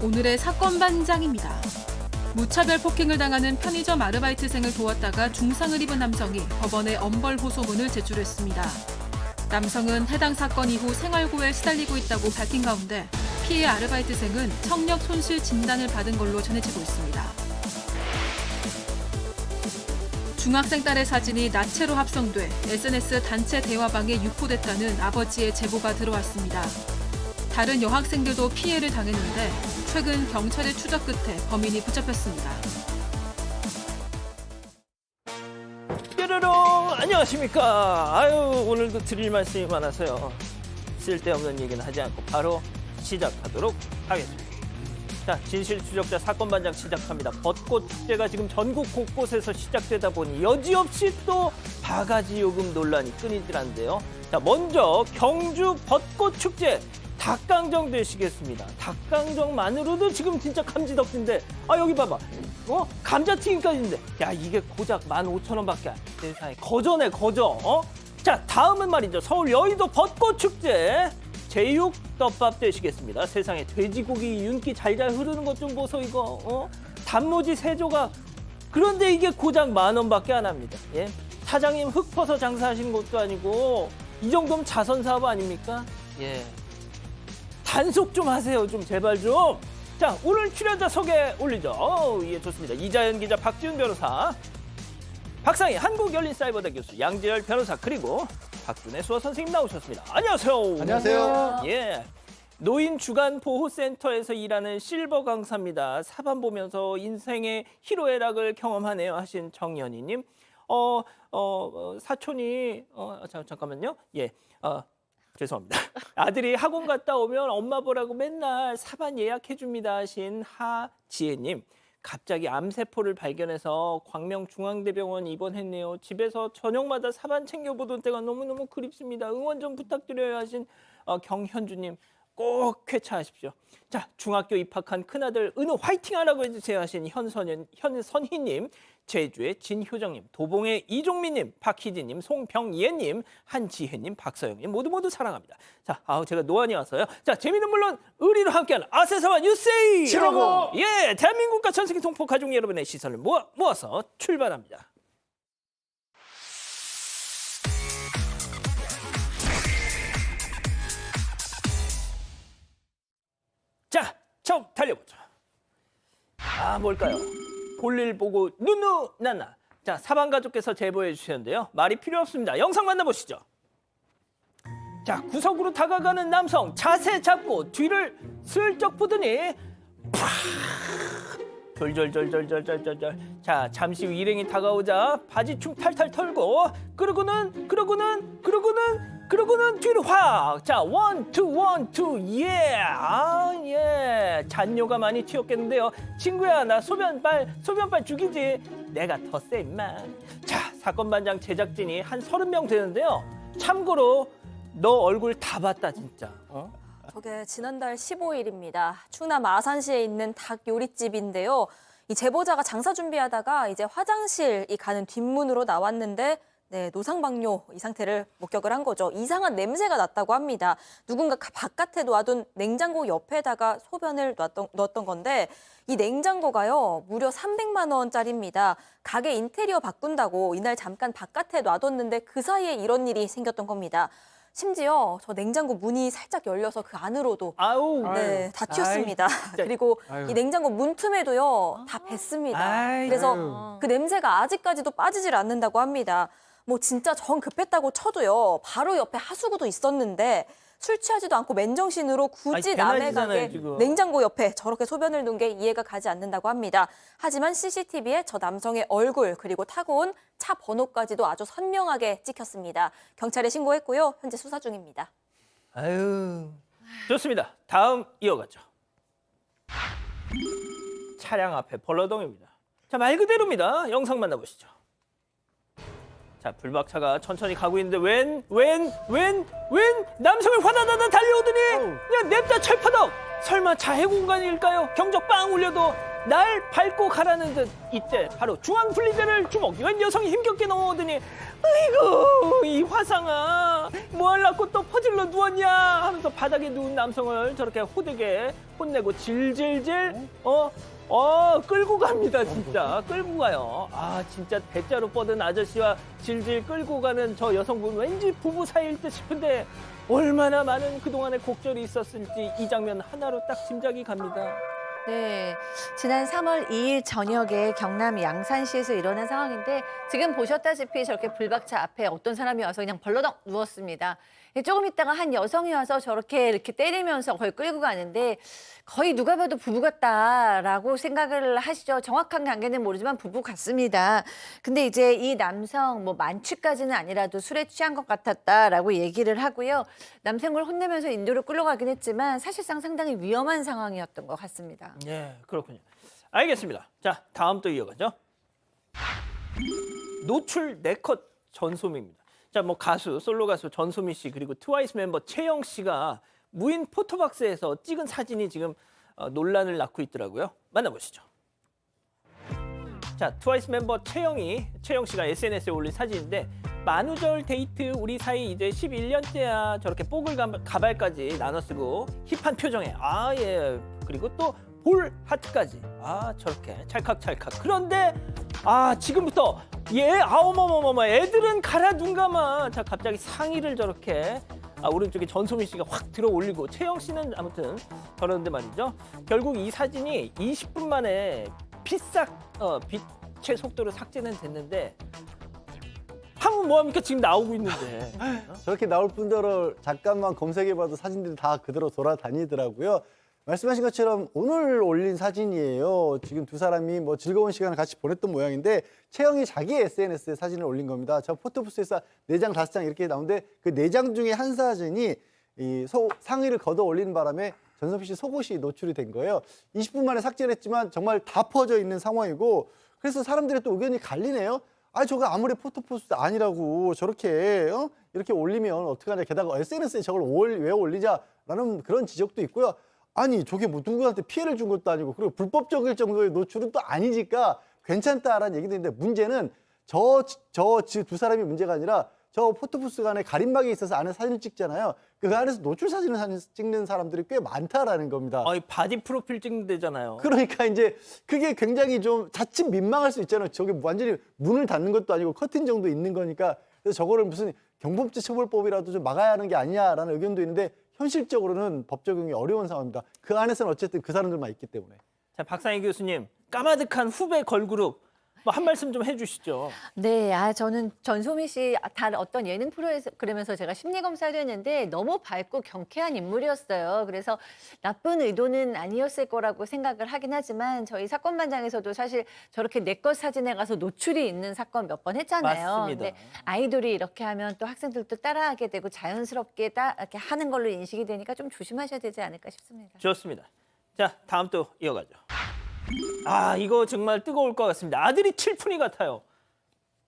오늘의 사건 반장입니다. 무차별 폭행을 당하는 편의점 아르바이트생을 도왔다가 중상을 입은 남성이 법원에 엄벌 호소문을 제출했습니다. 남성은 해당 사건 이후 생활고에 시달리고 있다고 밝힌 가운데 피해 아르바이트생은 청력 손실 진단을 받은 걸로 전해지고 있습니다. 중학생 딸의 사진이 나체로 합성돼 SNS 단체 대화방에 유포됐다는 아버지의 제보가 들어왔습니다. 다른 여학생들도 피해를 당했는데 최근 경찰의 추적 끝에 범인이 붙잡혔습니다. 뾰로롱 안녕하십니까. 아유 오늘도 드릴 말씀이 많아서요. 쓸데없는 얘기는 하지 않고 바로 시작하도록 하겠습니다. 자, 진실 추적자 사건 반장 시작합니다. 벚꽃 축제가 지금 전국 곳곳에서 시작되다 보니 여지없이 또 바가지 요금 논란이 끊이질 않는데요. 자, 먼저 경주 벚꽃 축제 닭강정 되시겠습니다. 닭강정만으로도 지금 진짜 감지덕진데, 아 여기 봐봐, 감자튀김까지인데, 야 이게 고작 15,000원밖에 안 돼. 세상에 거저네 거저. 자, 다음은 말이죠. 서울 여의도 벚꽃 축제 제육 떡밥 되시겠습니다. 세상에 돼지고기 윤기 잘잘 흐르는 것 좀 보소 이거. 단무지 3조각. 그런데 이게 고작 10,000원밖에 안 합니다. 예? 사장님 흙 퍼서 장사하신 것도 아니고 이 정도면 자선 사업 아닙니까? 예. 단속 좀 하세요, 좀 제발 좀. 자, 오늘 출연자 소개 올리죠. 예, 좋습니다. 이자연 기자, 박지훈 변호사, 박상희 한국열린사이버대 교수, 양재열 변호사, 그리고 박준혜 수어 선생님 나오셨습니다. 안녕하세요. 안녕하세요. 예, 노인 주간 보호센터에서 일하는 실버 강사입니다. 사반 보면서 인생의 희로애락을 경험하네요 하신 정연희님. 사촌이 잠깐만요. 예. 죄송합니다. 아들이 학원 갔다 오면 엄마 보라고 맨날 사반 예약해줍니다 하신 하지혜님. 갑자기 암세포를 발견해서 광명중앙대병원 입원했네요. 집에서 저녁마다 사반 챙겨보던 때가 너무너무 그립습니다. 응원 좀 부탁드려요 하신 경현주님. 꼭 쾌차하십시오. 자, 중학교 입학한 큰아들 은우 화이팅하라고 해주세요 하신 현선희님, 제주의 진효정님, 도봉의 이종민님, 박희진님, 송병예님, 한지혜님, 박서영님 모두 사랑합니다. 자, 제가 노안이 와서요. 자, 재미는 물론 의리로 함께하는 아세사와 뉴세이 755. 예, 대한민국과 전 세계 동포 가족 여러분의 시선을 모아서 출발합니다. 자, 처음 달려보죠. 뭘까요? 볼일 보고 누누나나. 자, 사방가족께서 제보해 주셨는데요. 말이 필요 없습니다. 영상 만나보시죠. 자, 구석으로 다가가는 남성 자세 잡고 뒤를 슬쩍 보더니 졸졸졸졸졸졸졸. 자, 잠시 후 일행이 다가오자 바지춤 탈탈 털고 그러고는 뒤로 확. 자, 1, 2, 1, 2. 예. 예. 잔뇨가 많이 튀었겠는데요. 친구야, 나 소변빨 죽이지. 내가 더 세 임마. 자, 사건 반장 제작진이 한 30명 되는데요. 참고로 너 얼굴 다 봤다 진짜. 저게 지난달 15일입니다. 충남 아산시에 있는 닭 요리집인데요. 이 제보자가 장사 준비하다가 이제 화장실이 가는 뒷문으로 나왔는데 노상방뇨 이 상태를 목격을 한 거죠. 이상한 냄새가 났다고 합니다. 누군가 바깥에 놔둔 냉장고 옆에다가 소변을 넣었던 건데 이 냉장고가요 무려 300만 원짜리입니다. 가게 인테리어 바꾼다고 이날 잠깐 바깥에 놔뒀는데 그 사이에 이런 일이 생겼던 겁니다. 심지어 저 냉장고 문이 살짝 열려서 그 안으로도 다 튀었습니다. 그리고 이 냉장고 문틈에도요 다 뱄습니다. 그래서 그 냄새가 아직까지도 빠지질 않는다고 합니다. 뭐 진짜 정 급했다고 쳐도요 바로 옆에 하수구도 있었는데 술 취하지도 않고 맨정신으로 굳이 남의 가게 냉장고 옆에 저렇게 소변을 놓은 게 이해가 가지 않는다고 합니다. 하지만 CCTV에 저 남성의 얼굴 그리고 타고 온 차 번호까지도 아주 선명하게 찍혔습니다. 경찰에 신고했고요. 현재 수사 중입니다. 좋습니다. 다음 이어가죠. 차량 앞에 벌러덩입니다. 자, 말 그대로입니다. 영상 만나보시죠. 자, 불박차가 천천히 가고 있는데 웬 남성이 화나나나 달려오더니 그냥 냅다 철퍼덕. 설마 자해 공간일까요? 경적 빵 울려도 날 밟고 가라는 듯 이때 바로 중앙 분리대를 주먹. 웬 여성이 힘겹게 넘어오더니 아이고 이 화상아 뭐 하려고 또 퍼질러 누웠냐 하면서 바닥에 누운 남성을 저렇게 호되게 혼내고 질질질 끌고 갑니다. 진짜 끌고 가요. 아 진짜 대자로 뻗은 아저씨와 질질 끌고 가는 저 여성분 왠지 부부 사이일 듯 싶은데 얼마나 많은 그동안의 곡절이 있었을지 이 장면 하나로 딱 짐작이 갑니다. 네, 지난 3월 2일 저녁에 경남 양산시에서 일어난 상황인데 지금 보셨다시피 저렇게 불박차 앞에 어떤 사람이 와서 그냥 벌러덩 누웠습니다. 조금 있다가 한 여성이 와서 저렇게 이렇게 때리면서 거의 끌고 가는데 거의 누가 봐도 부부 같다라고 생각을 하시죠. 정확한 관계는 모르지만 부부 같습니다. 근데 이제 이 남성 뭐 만취까지는 아니라도 술에 취한 것 같았다라고 얘기를 하고요. 남성을 혼내면서 인도로 끌려가긴 했지만 사실상 상당히 위험한 상황이었던 것 같습니다. 예, 그렇군요. 알겠습니다. 자, 다음 또 이어가죠. 노출 네컷 전소미입니다. 자, 뭐 가수, 솔로 가수 전소미 씨 그리고 트와이스 멤버 채영 씨가 무인 포토박스에서 찍은 사진이 지금 논란을 낳고 있더라고요. 만나보시죠. 자, 트와이스 멤버 채영 씨가 SNS에 올린 사진인데 만우절 데이트 우리 사이 이제 11년째야 저렇게 뽀글 가발까지 나눠 쓰고 힙한 표정에 예 그리고 또 볼 하트까지 저렇게 찰칵찰칵 그런데 지금부터 어머머머머 애들은 가라 눈 감아 자 갑자기 상의를 저렇게 오른쪽에 전소민 씨가 확 들어 올리고 채영 씨는 아무튼 저러는데 말이죠. 결국 이 사진이 20분 만에 빛의 속도로 삭제는 됐는데 하면 뭐합니까? 지금 나오고 있는데. 저렇게 나올 뿐더러 잠깐만 검색해봐도 사진들이 다 그대로 돌아다니더라고요. 말씀하신 것처럼 오늘 올린 사진이에요. 지금 두 사람이 뭐 즐거운 시간을 같이 보냈던 모양인데 채영이 자기 SNS에 사진을 올린 겁니다. 저 포토부스에서 4장, 5장 이렇게 나오는데 그 4장 중에 한 사진이 이 상의를 걷어 올리는 바람에 전소미 씨 속옷이 노출이 된 거예요. 20분 만에 삭제를 했지만 정말 다 퍼져 있는 상황이고 그래서 사람들의 또 의견이 갈리네요. 저거 아무리 포토포스도 아니라고 저렇게 이렇게 올리면 어떡하냐. 게다가 SNS에 저걸 왜 올리자라는 그런 지적도 있고요. 아니 저게 뭐 누구한테 피해를 준 것도 아니고 그리고 불법적일 정도의 노출은 또 아니니까 괜찮다라는 얘기도 있는데 문제는 저 두 사람이 문제가 아니라 저 포토부스 안에 가림막이 있어서 안에 사진을 찍잖아요. 그 안에서 노출 사진을 찍는 사람들이 꽤 많다라는 겁니다. 바디 프로필 찍는 데잖아요. 그러니까 이제 그게 굉장히 좀 자칫 민망할 수 있잖아요. 저게 완전히 문을 닫는 것도 아니고 커튼 정도 있는 거니까 그래서 저거를 무슨 경범죄 처벌법이라도 좀 막아야 하는 게 아니냐라는 의견도 있는데 현실적으로는 법 적용이 어려운 상황입니다. 그 안에서는 어쨌든 그 사람들만 있기 때문에. 자, 박상희 교수님, 까마득한 후배 걸그룹 한 말씀 좀 해주시죠. 네, 저는 전소미 씨 어떤 예능 프로에서 그러면서 제가 심리 검사를 했는데 너무 밝고 경쾌한 인물이었어요. 그래서 나쁜 의도는 아니었을 거라고 생각을 하긴 하지만 저희 사건반장에서도 사실 저렇게 내것 사진에 가서 노출이 있는 사건 몇 번 했잖아요. 맞습니다. 근데 아이돌이 이렇게 하면 또 학생들도 따라하게 되고 자연스럽게 이렇게 하는 걸로 인식이 되니까 좀 조심하셔야 되지 않을까 싶습니다. 좋습니다. 자, 다음 또 이어가죠. 이거 정말 뜨거울 것 같습니다. 아들이 칠푼이 같아요.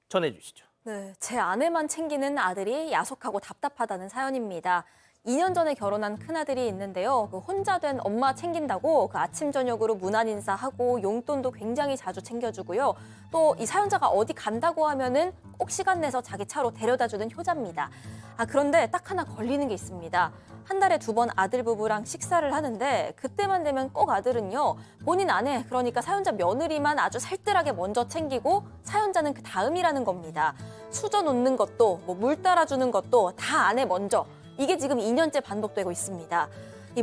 전해주시죠. 네, 제 아내만 챙기는 아들이 야속하고 답답하다는 사연입니다. 2년 전에 결혼한 큰아들이 있는데요. 그 혼자 된 엄마 챙긴다고 그 아침 저녁으로 문안 인사하고 용돈도 굉장히 자주 챙겨주고요. 또 이 사연자가 어디 간다고 하면은 꼭 시간 내서 자기 차로 데려다주는 효자입니다. 그런데 딱 하나 걸리는 게 있습니다. 한 달에 2번 아들 부부랑 식사를 하는데 그때만 되면 꼭 아들은요. 본인 아내 그러니까 사연자 며느리만 아주 살뜰하게 먼저 챙기고 사연자는 그 다음이라는 겁니다. 수저 놓는 것도 물 따라주는 것도 다 아내 먼저. 이게 지금 2년째 반복되고 있습니다.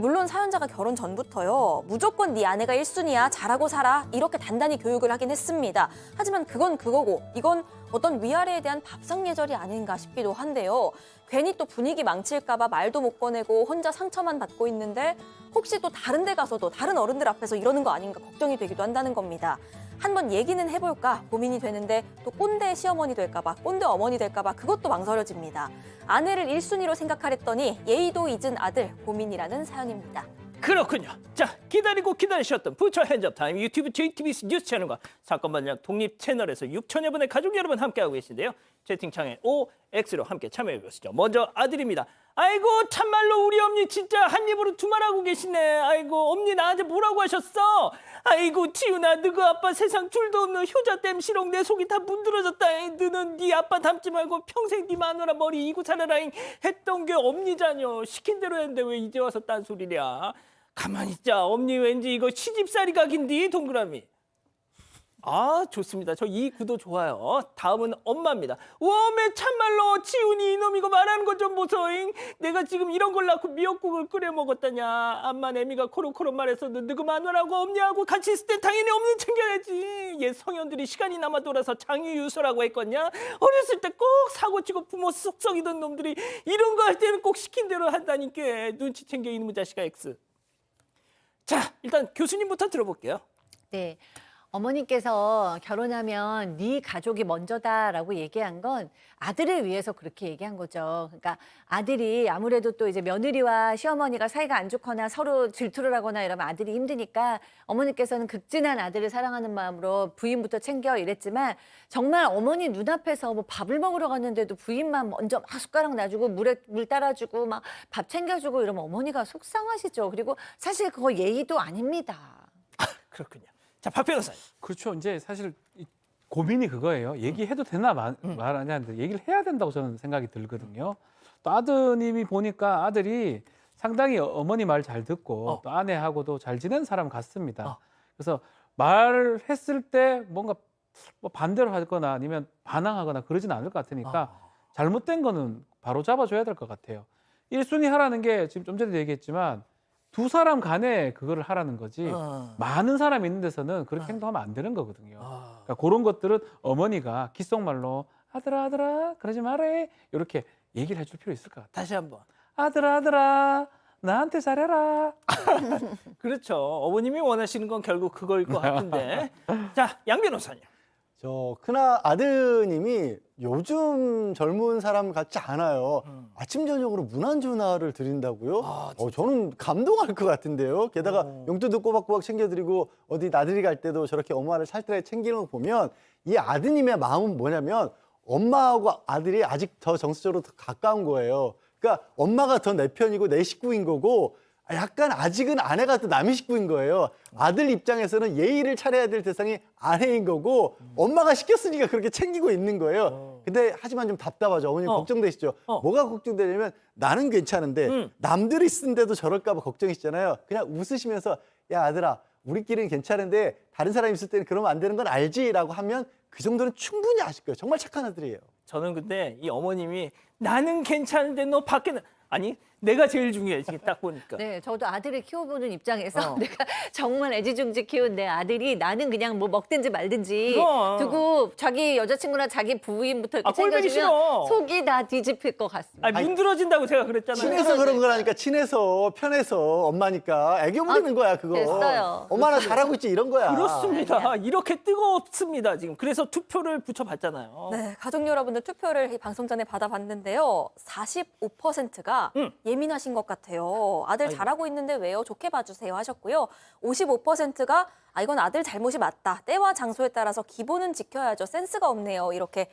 물론 사연자가 결혼 전부터요. 무조건 네 아내가 1순위야. 잘하고 살아. 이렇게 단단히 교육을 하긴 했습니다. 하지만 그건 그거고 이건 어떤 위아래에 대한 밥상 예절이 아닌가 싶기도 한데요. 괜히 또 분위기 망칠까 봐 말도 못 꺼내고 혼자 상처만 받고 있는데 혹시 또 다른 데 가서도 다른 어른들 앞에서 이러는 거 아닌가 걱정이 되기도 한다는 겁니다. 한번 얘기는 해볼까 고민이 되는데 또 꼰대 시어머니 될까 봐 꼰대 어머니 될까 봐 그것도 망설여집니다. 아내를 1순위로 생각하랬더니 예의도 잊은 아들 고민이라는 사연입니다. 그렇군요. 자, 기다리고 기다리셨던 부처 핸즈업 타임 유튜브 JTBC 뉴스 채널과 사건반장 독립 채널에서 6천여 분의 가족 여러분 함께하고 계신데요. 채팅창에 OX로 함께 참여해 보시죠. 먼저 아들입니다. 아이고 참말로 우리 엄니 진짜 한 입으로 두 말 하고 계시네. 아이고 엄니 나한테 뭐라고 하셨어? 아이고 지훈아 너그 아빠 세상 둘도 없는 효자 땜 시렁 내 속이 다 문드러졌다. 너는 네 아빠 닮지 말고 평생 네 마누라 머리 이고 살아라잉 했던 게 엄니자녀. 시킨 대로 했는데 왜 이제 와서 딴소리랴. 가만히 있자. 엄니 왠지 이거 시집살이 각인디 동그라미. 아 좋습니다. 저 이 구도 좋아요. 다음은 엄마입니다. 웜에 참말로 지훈이 이놈 이거 말하는 것 좀 보소잉. 내가 지금 이런 걸 낳고 미역국을 끓여 먹었다냐. 암만 애미가 코로코로 말해서 너 누구 마누라고 엄니하고 같이 있을 때 당연히 엄니 챙겨야지. 얘 성현들이 시간이 남아 돌아서 장유유서라고 했거냐. 어렸을 때 꼭 사고치고 부모 쏙썩이던 놈들이 이런 거 할 때는 꼭 시킨 대로 한다니까. 눈치 챙겨 이놈의 자식아 X. 자 일단 교수님부터 들어볼게요. 네. 어머니께서 결혼하면 네 가족이 먼저다라고 얘기한 건 아들을 위해서 그렇게 얘기한 거죠. 그러니까 아들이 아무래도 또 이제 며느리와 시어머니가 사이가 안 좋거나 서로 질투를 하거나 이러면 아들이 힘드니까 어머니께서는 극진한 아들을 사랑하는 마음으로 부인부터 챙겨 이랬지만 정말 어머니 눈앞에서 뭐 밥을 먹으러 갔는데도 부인만 먼저 막 숟가락 놔주고 물 따라주고 막 밥 챙겨주고 이러면 어머니가 속상하시죠. 그리고 사실 그거 예의도 아닙니다. 그렇군요. 자, 박 변호사님. 그렇죠. 이제 사실 이 고민이 그거예요. 얘기해도 되나 말하냐 하는데 얘기를 해야 된다고 저는 생각이 들거든요. 또 아드님이 보니까 아들이 상당히 어머니 말 잘 듣고 또 아내하고도 잘 지낸 사람 같습니다. 그래서 말했을 때 뭔가 뭐 반대로 하거나 아니면 반항하거나 그러진 않을 것 같으니까 잘못된 거는 바로 잡아줘야 될 것 같아요. 1순위 하라는 게 지금 좀 전에도 얘기했지만 두 사람 간에 그거를 하라는 거지 많은 사람이 있는 데서는 그렇게 행동하면 안 되는 거거든요. 그러니까 그런 것들은 어머니가 귓속말로 아들아 아들아 그러지 말해 이렇게 얘기를 해줄 필요 있을 것 같아요. 다시 한번. 아들아 아들아 나한테 잘해라. 그렇죠. 어머님이 원하시는 건 결국 그거일 것 같은데. 자, 양 변호사님. 저 큰아드님이 요즘 젊은 사람 같지 않아요. 아침 저녁으로 무난전화를 드린다고요? 저는 감동할 것 같은데요. 게다가 용돈도 꼬박꼬박 챙겨드리고 어디 나들이 갈 때도 저렇게 엄마를 살뜰하게 챙기는 거 보면 이 아드님의 마음은 뭐냐면 엄마하고 아들이 아직 더 정서적으로 더 가까운 거예요. 그러니까 엄마가 더 내 편이고 내 식구인 거고 약간 아직은 아내가 또 남의 식구인 거예요. 아들 입장에서는 예의를 차려야 될 대상이 아내인 거고 엄마가 시켰으니까 그렇게 챙기고 있는 거예요. 근데 하지만 좀 답답하죠. 어머님 걱정되시죠? 뭐가 걱정되냐면 나는 괜찮은데 남들이 쓴데도 저럴까 봐 걱정이시잖아요. 그냥 웃으시면서 야 아들아 우리끼리는 괜찮은데 다른 사람이 있을 때는 그러면 안 되는 건 알지? 라고 하면 그 정도는 충분히 아실 거예요. 정말 착한 아들이에요. 저는 근데 이 어머님이 나는 괜찮은데 너 밖에는 아니 내가 제일 중요해 지금 딱 보니까. 네, 저도 아들을 키워보는 입장에서 내가 정말 애지중지 키운 내 아들이 나는 그냥 뭐 먹든지 말든지 그럼. 두고 자기 여자친구나 자기 부인부터 이렇게 꼴보기 싫어. 챙겨주면 속이 다 뒤집힐 것 같습니다. 아니 문드러진다고 제가 그랬잖아요. 친해서 그런 거라니까. 친해서 편해서 엄마니까 애교 부리는 거야 그거. 됐어요. 엄마 나 잘하고 있지 이런 거야. 그렇습니다. 이렇게 뜨겁습니다 지금. 그래서 투표를 붙여봤잖아요. 네, 가족 여러분들 투표를 이 방송 전에 받아봤는데요. 45%가 예민하신 것 같아요. 아들 잘하고 있는데 왜요? 좋게 봐주세요 하셨고요. 55%가 이건 아들 잘못이 맞다. 때와 장소에 따라서 기본은 지켜야죠. 센스가 없네요. 이렇게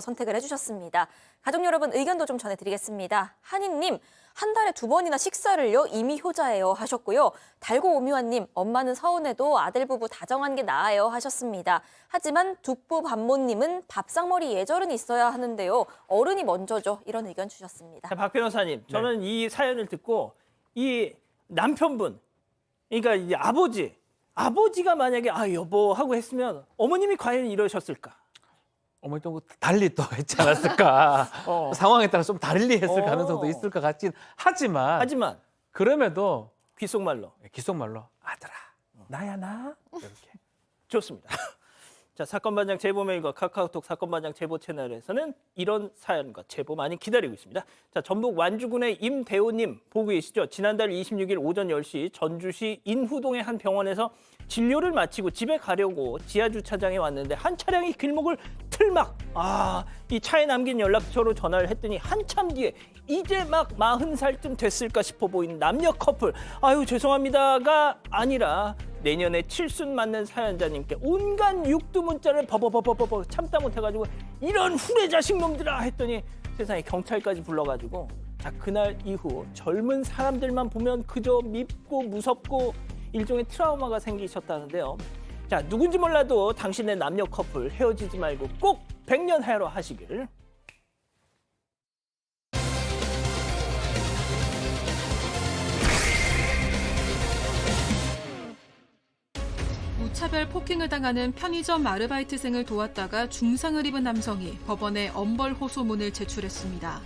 선택을 해주셨습니다. 가족 여러분 의견도 좀 전해드리겠습니다. 한희님, 한 달에 2번이나 식사를요? 이미 효자예요 하셨고요. 달고 오미화님, 엄마는 서운해도 아들 부부 다정한 게 나아요 하셨습니다. 하지만 두부 반모님은 밥상머리 예절은 있어야 하는데요. 어른이 먼저죠. 이런 의견 주셨습니다. 자, 박 변호사님, 저는 이 사연을 듣고 이 남편분, 그러니까 이 아버지가 만약에 여보 하고 했으면 어머님이 과연 이러셨을까? 어머니 좀 달리 또 했지 않았을까. 상황에 따라 좀 달리 했을 가능성도 있을 것 같긴 하지만 그럼에도 귓속말로 귓속말로 아들아 나야 나 이렇게. 좋습니다. 자, 사건반장 제보 메일과 카카오톡 사건반장 제보 채널에서는 이런 사연과 제보 많이 기다리고 있습니다. 자, 전북 완주군의 임대호님 보고 계시죠? 지난달 26일 오전 10시 전주시 인후동의 한 병원에서 진료를 마치고 집에 가려고 지하주차장에 왔는데 한 차량이 길목을 틀막 이 차에 남긴 연락처로 전화를 했더니 한참 뒤에 이제 막 40살쯤 됐을까 싶어 보이는 남녀 커플 아유 죄송합니다가 아니라 내년에 칠순 맞는 사연자님께 온갖 육두 문자를 버버버버버 참다 못해가지고 이런 후레 자식 놈들아 했더니 세상에 경찰까지 불러가지고 자, 그날 이후 젊은 사람들만 보면 그저 밉고 무섭고 일종의 트라우마가 생기셨다는데요. 자, 누군지 몰라도 당신의 남녀 커플 헤어지지 말고 꼭 백년하야로 하시기를. 무차별 폭행을 당하는 편의점 아르바이트생을 도왔다가 중상을 입은 남성이 법원에 엄벌 호소문을 제출했습니다.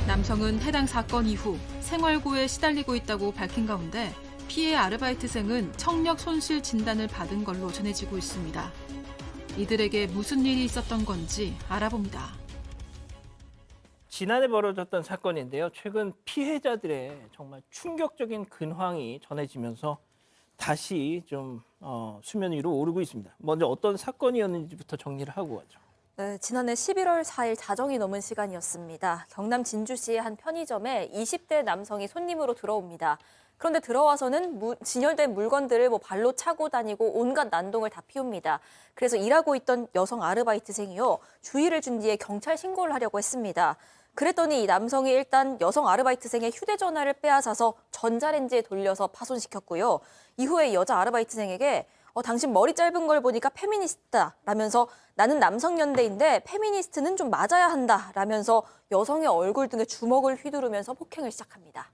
남성은 해당 사건 이후 생활고에 시달리고 있다고 밝힌 가운데 피해 아르바이트생은 청력 손실 진단을 받은 걸로 전해지고 있습니다. 이들에게 무슨 일이 있었던 건지 알아봅니다. 지난해 벌어졌던 사건인데요. 최근 피해자들의 정말 충격적인 근황이 전해지면서 다시 좀 수면 위로 오르고 있습니다. 먼저 어떤 사건이었는지부터 정리를 하고 가죠. 네, 지난해 11월 4일 자정이 넘은 시간이었습니다. 경남 진주시의 한 편의점에 20대 남성이 손님으로 들어옵니다. 그런데 들어와서는 진열된 물건들을 발로 차고 다니고 온갖 난동을 다 피웁니다. 그래서 일하고 있던 여성 아르바이트생이요, 주의를 준 뒤에 경찰 신고를 하려고 했습니다. 그랬더니 이 남성이 일단 여성 아르바이트생의 휴대전화를 빼앗아서 전자레인지에 돌려서 파손시켰고요. 이후에 여자 아르바이트생에게 당신 머리 짧은 걸 보니까 페미니스트다 라면서 나는 남성연대인데 페미니스트는 좀 맞아야 한다 라면서 여성의 얼굴 등에 주먹을 휘두르면서 폭행을 시작합니다.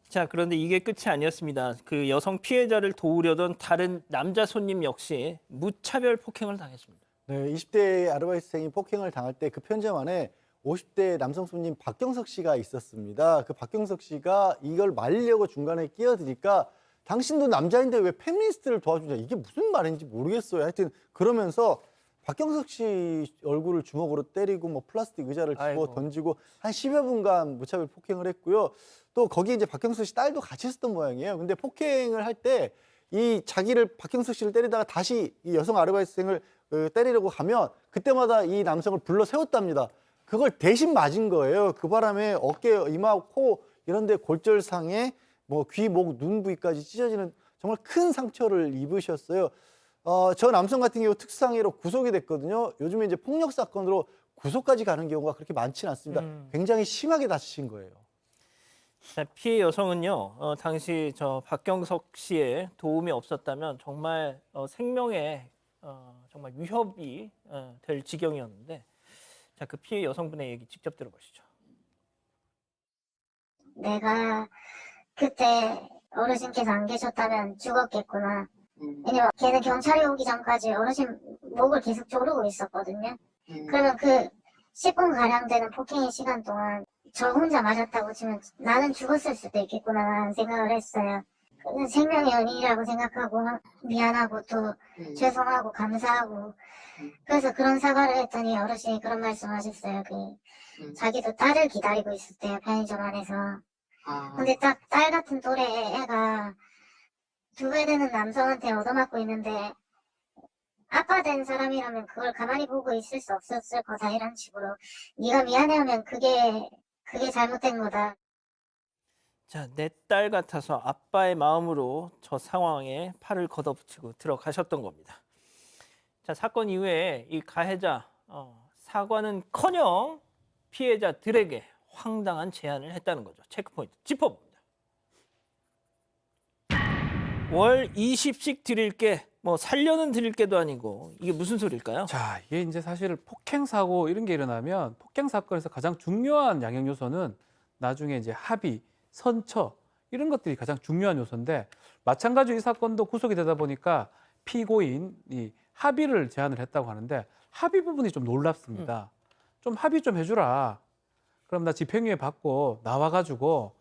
자, 그런데 이게 끝이 아니었습니다. 그 여성 피해자를 도우려던 다른 남자 손님 역시 무차별 폭행을 당했습니다. 네, 20대 아르바이트생이 폭행을 당할 때 그 편의점 안에 50대 남성 손님 박경석 씨가 있었습니다. 그 박경석 씨가 이걸 말리려고 중간에 끼어드니까 당신도 남자인데 왜 페미니스트를 도와주냐, 이게 무슨 말인지 모르겠어요. 하여튼 그러면서 박경석 씨 얼굴을 주먹으로 때리고 뭐 플라스틱 의자를 집어 아이고. 던지고 한 10여 분간 무차별 폭행을 했고요. 또 거기에 이제 박경석 씨 딸도 같이 있었던 모양이에요. 근데 폭행을 할 때 이 자기를 박경석 씨를 때리다가 다시 이 여성 아르바이트생을 때리려고 가면 그때마다 이 남성을 불러 세웠답니다. 그걸 대신 맞은 거예요. 그 바람에 어깨, 이마, 코 이런 데 골절상에 뭐 귀, 목, 눈 부위까지 찢어지는 정말 큰 상처를 입으셨어요. 저 남성 같은 경우 특수상해로 구속이 됐거든요. 요즘에 이제 폭력 사건으로 구속까지 가는 경우가 그렇게 많지는 않습니다. 굉장히 심하게 다치신 거예요. 자, 피해 여성은요, 당시 저 박경석 씨의 도움이 없었다면 정말 생명에 정말 위협이 될 지경이었는데, 자, 그 피해 여성분의 얘기 직접 들어보시죠. 내가 그때 어르신께서 안 계셨다면 죽었겠구나. 왜냐면 걔는 경찰이 오기 전까지 어르신 목을 계속 조르고 있었거든요. 그러면 그 10분가량 되는 폭행의 시간 동안 저 혼자 맞았다고 치면 나는 죽었을 수도 있겠구나라는 생각을 했어요. 생명의 연인이라고 생각하고 미안하고 또 죄송하고 감사하고 그래서 그런 사과를 했더니 어르신이 그런 말씀하셨어요. 자기도 딸을 기다리고 있었대요, 편의점 안에서. 근데 딱 딸 같은 또래 애가 2배 되는 남성한테 얻어맞고 있는데 아빠 된 사람이라면 그걸 가만히 보고 있을 수 없었을 거다, 이런 식으로. 네가 미안해하면 그게 잘못된 거다. 자, 내 딸 같아서 아빠의 마음으로 저 상황에 팔을 걷어붙이고 들어가셨던 겁니다. 자, 사건 이후에 이 가해자 사과는커녕 피해자들에게 황당한 제안을 했다는 거죠. 체크포인트 짚어봅니다. 월 20씩 드릴게, 뭐 살려는 드릴게도 아니고 이게 무슨 소리일까요? 자, 이게 이제 사실 폭행 사고 이런 게 일어나면 폭행 사건에서 가장 중요한 양형 요소는 나중에 이제 합의, 선처 이런 것들이 가장 중요한 요소인데, 마찬가지로 이 사건도 구속이 되다 보니까 피고인이 합의를 제안을 했다고 하는데 합의 부분이 좀 놀랍습니다. 좀 합의 좀 해주라. 그럼 나 집행유예 받고 나와가지고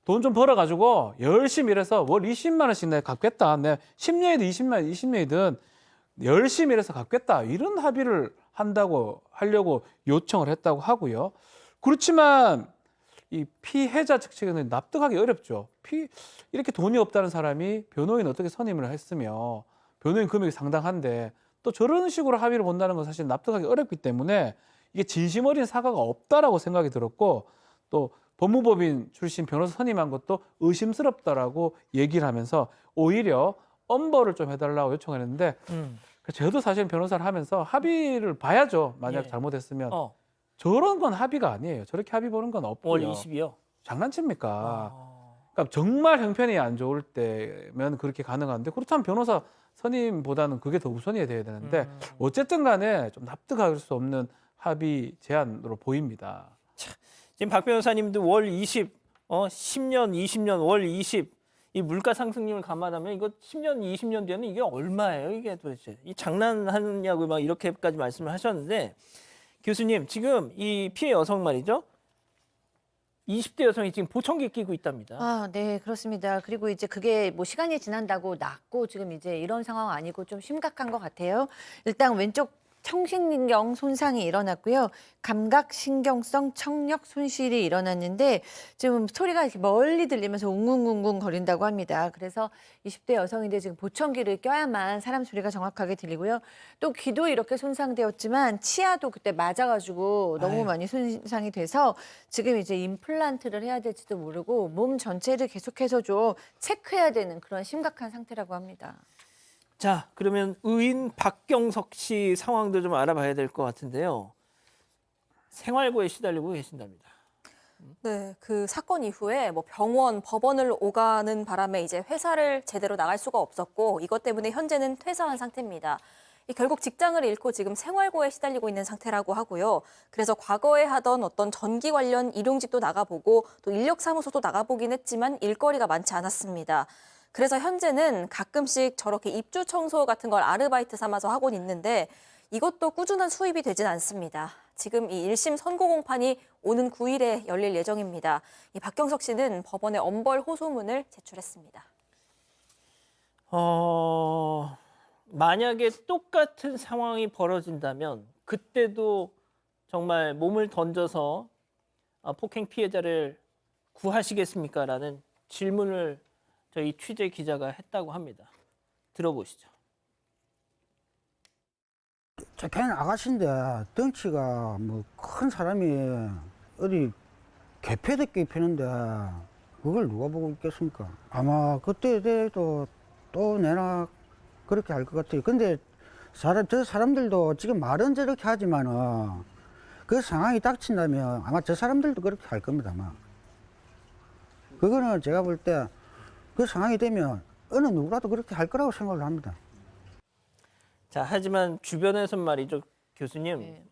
돈 좀 벌어가지고 열심히 일해서 월 20만 원씩 내가 갚겠다. 내가 10년이든 20년이든 열심히 일해서 갚겠다. 이런 합의를 하려고 요청을 했다고 하고요. 그렇지만 이 피해자 측에는 납득하기 어렵죠. 이렇게 돈이 없다는 사람이 변호인 어떻게 선임을 했으며 변호인 금액이 상당한데 또 저런 식으로 합의를 본다는 건 사실 납득하기 어렵기 때문에 이게 진심 어린 사과가 없다라고 생각이 들었고, 또 법무법인 출신 변호사 선임한 것도 의심스럽다라고 얘기를 하면서 오히려 엄벌을 좀 해달라고 요청했는데 저도 사실 변호사를 하면서 합의를 봐야죠. 만약 예. 잘못했으면. 어, 저런 건 합의가 아니에요. 저렇게 합의 보는 건 없고요. 월 20이요. 장난칩니까? 아. 그러니까 정말 형편이 안 좋을 때면 그렇게 가능한데 그렇다면 변호사 선임보다는 그게 더 우선이 돼야 되는데 어쨌든 간에 좀 납득할 수 없는 합의 제안으로 보입니다. 지금 박 변호사님도 월 20, 10년, 20년, 월 20. 이 물가 상승률을 감안하면 이거 10년, 20년 뒤에는 이게 얼마예요? 이게 도대체. 이 장난하느냐고 막 이렇게까지 말씀을 하셨는데 교수님, 지금 이 피해 여성 말이죠. 20대 여성이 지금 보청기 끼고 있답니다. 아, 네, 그렇습니다. 그리고 이제 그게 뭐 시간이 지난다고 낫고 지금 이제 이런 상황 아니고 좀 심각한 것 같아요. 일단 왼쪽 청신신경 손상이 일어났고요. 감각신경성 청력 손실이 일어났는데 지금 소리가 이렇게 멀리 들리면서 웅웅웅웅 거린다고 합니다. 그래서 20대 여성인데 지금 보청기를 껴야만 사람 소리가 정확하게 들리고요. 또 귀도 이렇게 손상되었지만 치아도 그때 맞아가지고 너무 아유. 많이 손상이 돼서 지금 이제 임플란트를 해야 될지도 모르고 몸 전체를 계속해서 좀 체크해야 되는 그런 심각한 상태라고 합니다. 자, 그러면 의인 박경석 씨 상황도 좀 알아봐야 될 것 같은데요. 생활고에 시달리고 계신답니다. 네, 그 사건 이후에 뭐 병원, 법원을 오가는 바람에 이제 회사를 제대로 나갈 수가 없었고 이것 때문에 현재는 퇴사한 상태입니다. 결국 직장을 잃고 지금 생활고에 시달리고 있는 상태라고 하고요. 그래서 과거에 하던 어떤 전기 관련 일용직도 나가보고 또 인력사무소도 나가보긴 했지만 일거리가 많지 않았습니다. 그래서 현재는 가끔씩 저렇게 입주 청소 같은 걸 아르바이트 삼아서 하곤 있는데 이것도 꾸준한 수입이 되진 않습니다. 지금 이 1심 선고 공판이 오는 9일에 열릴 예정입니다. 이 박경석 씨는 법원에 엄벌 호소문을 제출했습니다. 만약에 똑같은 상황이 벌어진다면 그때도 정말 몸을 던져서 폭행 피해자를 구하시겠습니까? 라는 질문을 저희 취재 기자가 했다고 합니다. 들어보시죠. 걔는 아가씨인데 덩치가 뭐 큰 사람이 어디 개패듣게 입히는데 그걸 누가 보고 있겠습니까? 아마 그때에 대해도 또 내나 그렇게 할 것 같아요. 근데 저 사람들도 지금 말은 저렇게 하지만은 그 상황이 닥친다면 아마 저 사람들도 그렇게 할 겁니다. 아마. 그거는 제가 볼 때 그 상황이 되면 어느 누구라도 그렇게 할 거라고 생각을 합니다. 자, 하지만 주변에선 말이죠, 교수님. 네.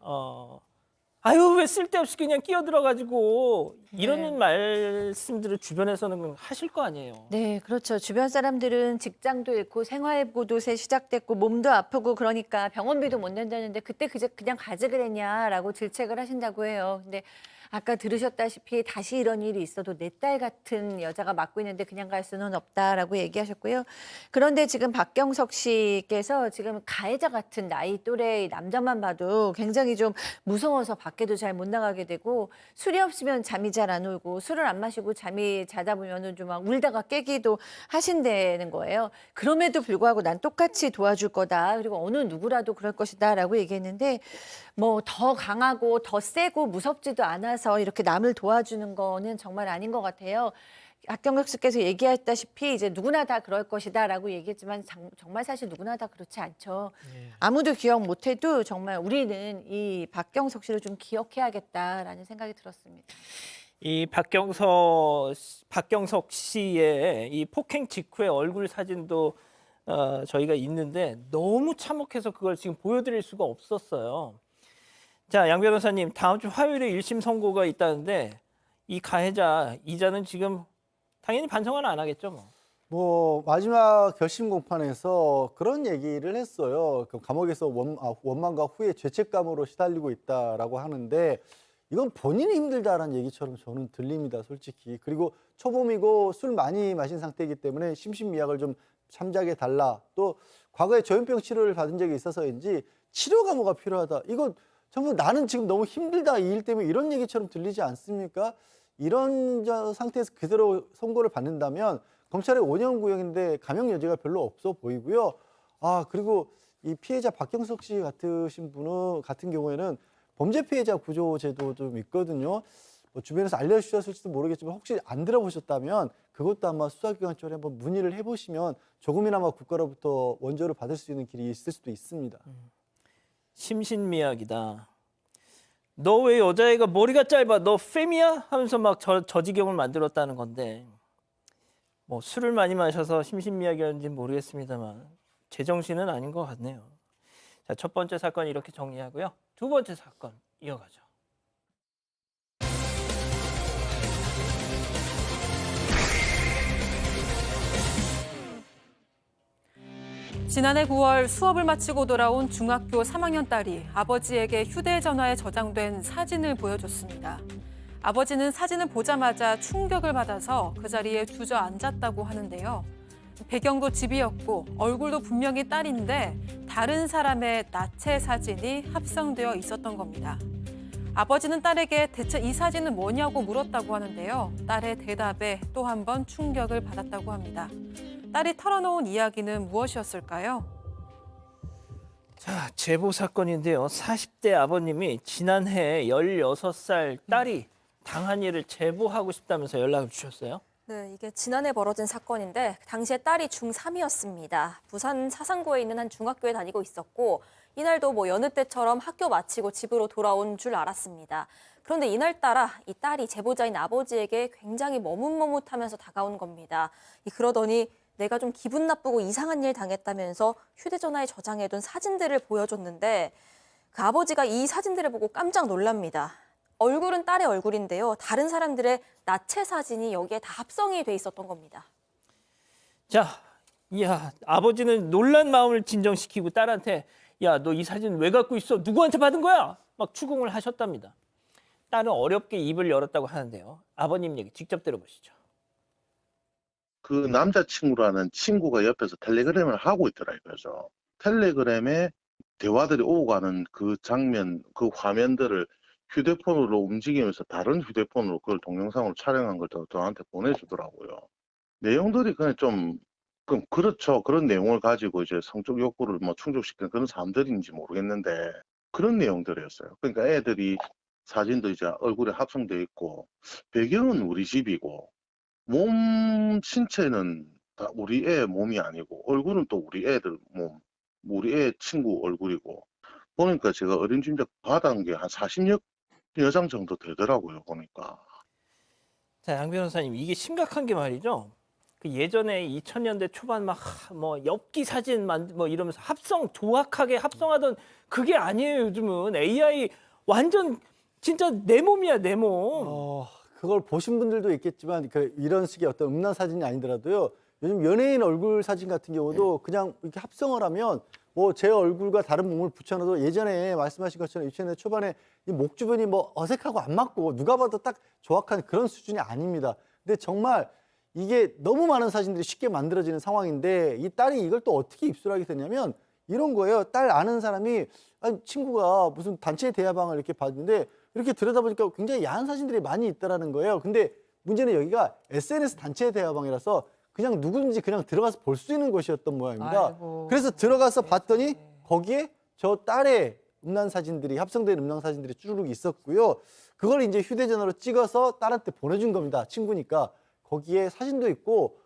아유, 왜 쓸데없이 그냥 끼어들어가지고 이런 네. 말씀들을 주변에서는 하실 거 아니에요. 네, 그렇죠. 주변 사람들은 직장도 잃고 생활고도 새 시작됐고 몸도 아프고 그러니까 병원비도 못 낸다는데 그때 그냥 가지 그랬냐라고 질책을 하신다고 해요. 근데 아까 들으셨다시피 다시 이런 일이 있어도 내 딸 같은 여자가 맡고 있는데 그냥 갈 수는 없다라고 얘기하셨고요. 그런데 지금 박경석 씨께서 지금 가해자 같은 나이 또래의 남자만 봐도 굉장히 좀 무서워서 밖에도 잘 못 나가게 되고 술이 없으면 잠이 잘 안 오고 술을 안 마시고 잠이 자다 보면은 좀 막 울다가 깨기도 하신다는 거예요. 그럼에도 불구하고 난 똑같이 도와줄 거다. 그리고 어느 누구라도 그럴 것이다라고 얘기했는데 뭐 더 강하고 더 세고 무섭지도 않아서 이렇게 남을 도와주는 거는 정말 아닌 것 같아요. 박경석 씨께서 얘기했다시피 이제 누구나 다 그럴 것이다라고 얘기했지만 정말 사실 누구나 다 그렇지 않죠. 아무도 기억 못해도 정말 우리는 이 박경석 씨를 좀 기억해야겠다라는 생각이 들었습니다. 이 박경석 씨의 이 폭행 직후의 얼굴 사진도 저희가 있는데 너무 참혹해서 그걸 지금 보여드릴 수가 없었어요. 자, 양 변호사님, 다음 주 화요일에 1심 선고가 있다는데 이 가해자 이자는 지금 당연히 반성은 안 하겠죠, 뭐. 뭐 마지막 결심 공판에서 그런 얘기를 했어요. 그 감옥에서 원망과 후회 죄책감으로 시달리고 있다라고 하는데 이건 본인이 힘들다라는 얘기처럼 저는 들립니다, 솔직히. 그리고 초범이고 술 많이 마신 상태이기 때문에 심신미약을 좀 참작해 달라. 또 과거에 조현병 치료를 받은 적이 있어서인지 치료가 뭐가 필요하다. 이거 전부 나는 지금 너무 힘들다 이 일 때문에 이런 얘기처럼 들리지 않습니까? 이런 상태에서 그대로 선고를 받는다면 검찰의 5년 구형인데 감형 여지가 별로 없어 보이고요. 그리고 이 피해자 박경석 씨 같은 경우에는 범죄 피해자 구조 제도 좀 있거든요. 뭐 주변에서 알려주셨을지도 모르겠지만 혹시 안 들어보셨다면 그것도 아마 수사기관 쪽에 한번 문의를 해보시면 조금이나마 국가로부터 원조를 받을 수 있는 길이 있을 수도 있습니다. 심신미약이다. 너 왜 여자애가 머리가 짧아? 너 fem이야? 하면서 막 저지경을 만들었다는 건데 뭐 술을 많이 마셔서 심신미약이었는지는 모르겠습니다만 제정신은 아닌 것 같네요. 자, 첫 번째 사건 이렇게 정리하고요. 두 번째 사건 이어가죠. 지난해 9월 수업을 마치고 돌아온 중학교 3학년 딸이 아버지에게 휴대전화에 저장된 사진을 보여줬습니다. 아버지는 사진을 보자마자 충격을 받아서 그 자리에 주저앉았다고 하는데요. 배경도 집이었고 얼굴도 분명히 딸인데 다른 사람의 나체 사진이 합성되어 있었던 겁니다. 아버지는 딸에게 대체 이 사진은 뭐냐고 물었다고 하는데요. 딸의 대답에 또 한 번 충격을 받았다고 합니다. 딸이 털어놓은 이야기는 무엇이었을까요? 자, 제보 사건인데요. 40대 아버님이 지난해 16살 딸이 당한 일을 제보하고 싶다면서 연락을 주셨어요. 네, 이게 지난해 벌어진 사건인데 당시에 딸이 중3이었습니다. 부산 사상구에 있는 한 중학교에 다니고 있었고 이날도 뭐 여느 때처럼 학교 마치고 집으로 돌아온 줄 알았습니다. 그런데 이날따라 이 딸이 제보자인 아버지에게 굉장히 머뭇머뭇하면서 다가온 겁니다. 그러더니 내가 좀 기분 나쁘고 이상한 일 당했다면서 휴대전화에 저장해둔 사진들을 보여줬는데 그 아버지가 이 사진들을 보고 깜짝 놀랍니다. 얼굴은 딸의 얼굴인데요. 다른 사람들의 나체 사진이 여기에 다 합성이 돼 있었던 겁니다. 자, 이야, 아버지는 놀란 마음을 진정시키고 딸한테 야, 너 이 사진 왜 갖고 있어? 누구한테 받은 거야? 막 추궁을 하셨답니다. 딸은 어렵게 입을 열었다고 하는데요. 아버님 얘기 직접 들어보시죠. 그 남자친구라는 친구가 옆에서 텔레그램을 하고 있더라 이거죠. 텔레그램에 대화들이 오고 가는 그 장면, 그 화면들을 휴대폰으로 움직이면서 다른 휴대폰으로 그걸 동영상으로 촬영한 걸 저한테 보내주더라고요. 내용들이 그냥 좀, 그렇죠. 그런 내용을 가지고 이제 성적 욕구를 뭐 충족시키는 그런 사람들인지 모르겠는데 그런 내용들이었어요. 그러니까 애들이 사진도 이제 얼굴에 합성되어 있고 배경은 우리 집이고 몸 신체는 다 우리 애 몸이 아니고 얼굴은 또 우리 애들 몸, 우리 애 친구 얼굴이고 보니까 제가 어림짐작 받은 게 한 40여 장 정도 되더라고요 보니까. 자, 양 변호사님, 이게 심각한 게 말이죠. 그 예전에 2000년대 초반 막 뭐 엽기 사진 뭐 이러면서 조악하게 합성하던 그게 아니에요. 요즘은 AI 완전 진짜 내 몸이야, 내 몸. 그걸 보신 분들도 있겠지만 이런 식의 어떤 음란 사진이 아니더라도요. 요즘 연예인 얼굴 사진 같은 경우도 그냥 이렇게 합성을 하면 뭐 제 얼굴과 다른 몸을 붙여놔도 예전에 말씀하신 것처럼 2000년대 초반에 이 목 주변이 뭐 어색하고 안 맞고 누가 봐도 딱 정확한 그런 수준이 아닙니다. 근데 정말 이게 너무 많은 사진들이 쉽게 만들어지는 상황인데 이 딸이 이걸 또 어떻게 입수하게 됐냐면 이런 거예요. 딸 아는 사람이 아니, 친구가 무슨 단체 대화방을 이렇게 봤는데 이렇게 들여다보니까 굉장히 야한 사진들이 많이 있다라는 거예요. 근데 문제는 여기가 SNS 단체 대화방이라서 그냥 누구든지 그냥 들어가서 볼 수 있는 곳이었던 모양입니다. 아이고. 그래서 들어가서 봤더니 거기에 저 딸의 음란 사진들이 합성된 음란 사진들이 쭈루룩 있었고요. 그걸 이제 휴대전화로 찍어서 딸한테 보내준 겁니다. 친구니까. 거기에 사진도 있고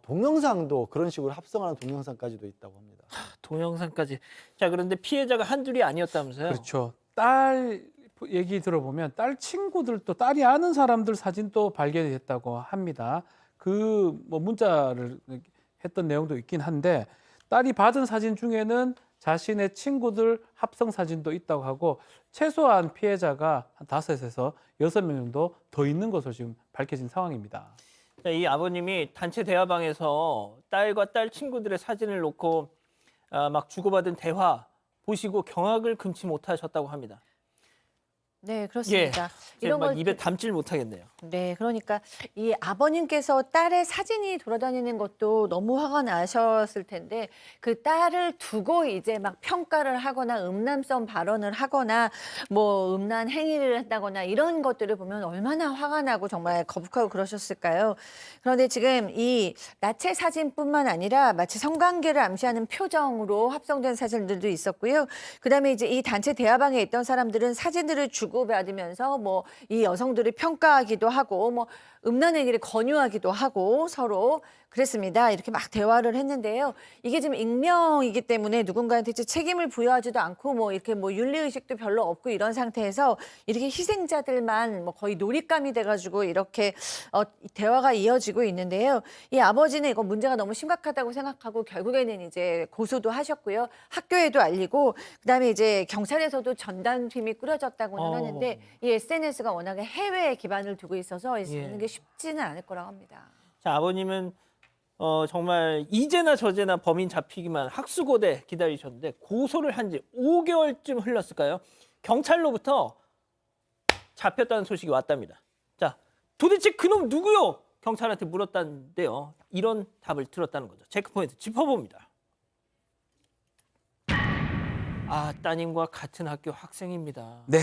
동영상도 그런 식으로 합성하는 동영상까지도 있다고 합니다. 동영상까지. 자, 그런데 피해자가 한둘이 아니었다면서요? 그렇죠. 딸 얘기 들어보면 딸 친구들도 딸이 아는 사람들 사진도 발견이 됐다고 합니다. 그 뭐 문자를 했던 내용도 있긴 한데 딸이 받은 사진 중에는 자신의 친구들 합성 사진도 있다고 하고 최소한 피해자가 한 5에서 6명 정도 더 있는 것으로 지금 밝혀진 상황입니다. 자, 이 아버님이 단체 대화방에서 딸과 딸 친구들의 사진을 놓고 막 주고받은 대화 보시고 경악을 금치 못하셨다고 합니다. 네, 그렇습니다. 이런 막 걸 입에 담질 못하겠네요. 네, 그러니까 이 아버님께서 딸의 사진이 돌아다니는 것도 너무 화가 나셨을 텐데 그 딸을 두고 이제 막 평가를 하거나 음란성 발언을 하거나 뭐 음란 행위를 한다거나 이런 것들을 보면 얼마나 화가 나고 정말 거북하고 그러셨을까요? 그런데 지금 이 나체 사진뿐만 아니라 마치 성관계를 암시하는 표정으로 합성된 사진들도 있었고요. 그다음에 이제 이 단체 대화방에 있던 사람들은 사진들을 주고 주고받으면서 뭐 이 여성들을 평가하기도 하고 뭐 음란 행위를 권유하기도 하고 서로 그랬습니다. 이렇게 막 대화를 했는데요. 이게 지금 익명이기 때문에 누군가한테 책임을 부여하지도 않고 뭐 이렇게 뭐 윤리의식도 별로 없고 이런 상태에서 이렇게 희생자들만 뭐 거의 놀잇감이 돼가지고 이렇게 대화가 이어지고 있는데요. 이 아버지는 이거 문제가 너무 심각하다고 생각하고 결국에는 이제 고소도 하셨고요. 학교에도 알리고 그다음에 이제 경찰에서도 전담팀이 꾸려졌다고는 하는데 이 SNS가 워낙에 해외에 기반을 두고 있어서 있는 게 쉽지는 않을 거라고 합니다. 자, 아버님은 정말 이제나 저제나 범인 잡히기만 학수고대 기다리셨는데 고소를 한 지 5개월쯤 흘렀을까요? 경찰로부터 잡혔다는 소식이 왔답니다. 자, 도대체 그놈 누구요? 경찰한테 물었다는데요. 이런 답을 들었다는 거죠. 체크포인트 짚어봅니다. 아, 따님과 같은 학교 학생입니다. 네.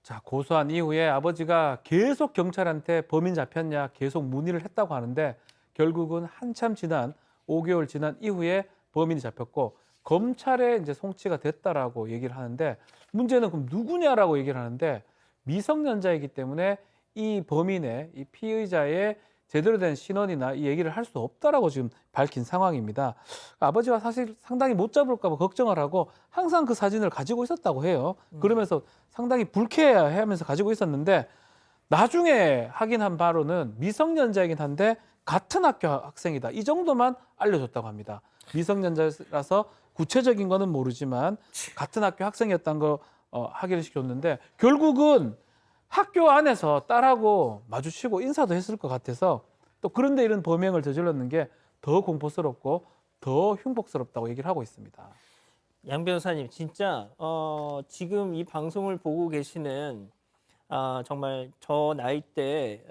자, 고소한 이후에 아버지가 계속 경찰한테 범인 잡혔냐 계속 문의를 했다고 하는데 결국은 한참 지난 5개월 지난 이후에 범인이 잡혔고 검찰에 이제 송치가 됐다라고 얘기를 하는데 문제는 그럼 누구냐라고 얘기를 하는데 미성년자이기 때문에 이 범인의 이 피의자의 제대로 된 신원이나 이 얘기를 할 수 없다라고 지금 밝힌 상황입니다. 아버지가 사실 상당히 못 잡을까 봐 걱정을 하고 항상 그 사진을 가지고 있었다고 해요. 그러면서 상당히 불쾌해하면서 가지고 있었는데 나중에 확인한 바로는 미성년자이긴 한데 같은 학교 학생이다. 이 정도만 알려줬다고 합니다. 미성년자라서 구체적인 거는 모르지만 같은 학교 학생이었다는 거 확인을 시켰는데 결국은 학교 안에서 딸하고 마주치고 인사도 했을 것 같아서 또 그런데 이런 범행을 저질렀는 게 더 공포스럽고 더 흉복스럽다고 얘기를 하고 있습니다. 양 변호사님, 진짜 지금 이 방송을 보고 계시는 정말 저 나이 때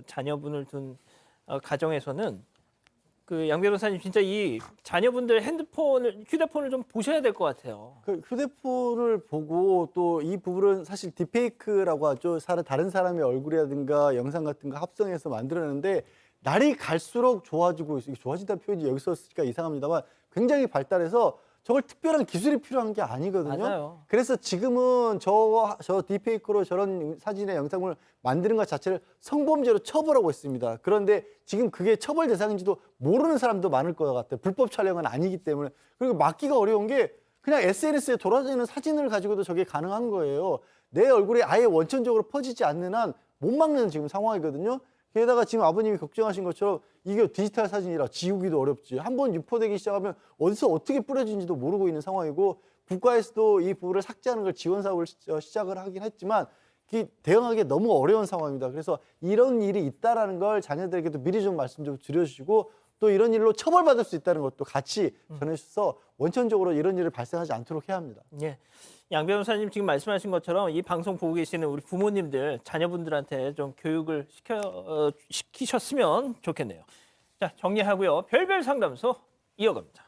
자녀분을 둔 가정에서는 그 양 변호사님 진짜 이 자녀분들 휴대폰을 좀 보셔야 될 것 같아요. 그 휴대폰을 보고 또 이 부분은 사실 딥페이크라고 하죠. 다른 사람의 얼굴이라든가 영상 같은 거 합성해서 만들었는데 날이 갈수록 좋아지고 있어요. 좋아진다는 표현이 여기서 쓰니까 이상합니다만 굉장히 발달해서 저걸 특별한 기술이 필요한 게 아니거든요. 맞아요. 그래서 지금은 저 딥페이크로 저런 사진의 영상을 만드는 것 자체를 성범죄로 처벌하고 있습니다. 그런데 지금 그게 처벌 대상인지도 모르는 사람도 많을 것 같아요. 불법 촬영은 아니기 때문에. 그리고 막기가 어려운 게 그냥 SNS에 돌아다니는 사진을 가지고도 저게 가능한 거예요. 내 얼굴이 아예 원천적으로 퍼지지 않는 한 못 막는 지금 상황이거든요. 게다가 지금 아버님이 걱정하신 것처럼 이게 디지털 사진이라 지우기도 어렵지. 한번 유포되기 시작하면 어디서 어떻게 뿌려진지도 모르고 있는 상황이고 국가에서도 이 부분을 삭제하는 걸 지원 사업을 시작을 하긴 했지만 대응하기 너무 어려운 상황입니다. 그래서 이런 일이 있다라는 걸 자녀들에게도 미리 좀 말씀 좀 드려주시고 또 이런 일로 처벌받을 수 있다는 것도 같이 전해주셔서 원천적으로 이런 일을 발생하지 않도록 해야 합니다. 예. 양 변호사님 지금 말씀하신 것처럼 이 방송 보고 계시는 우리 부모님들 자녀분들한테 좀 교육을 시키셨으면 좋겠네요. 자, 정리하고요. 별별 상담소 이어갑니다.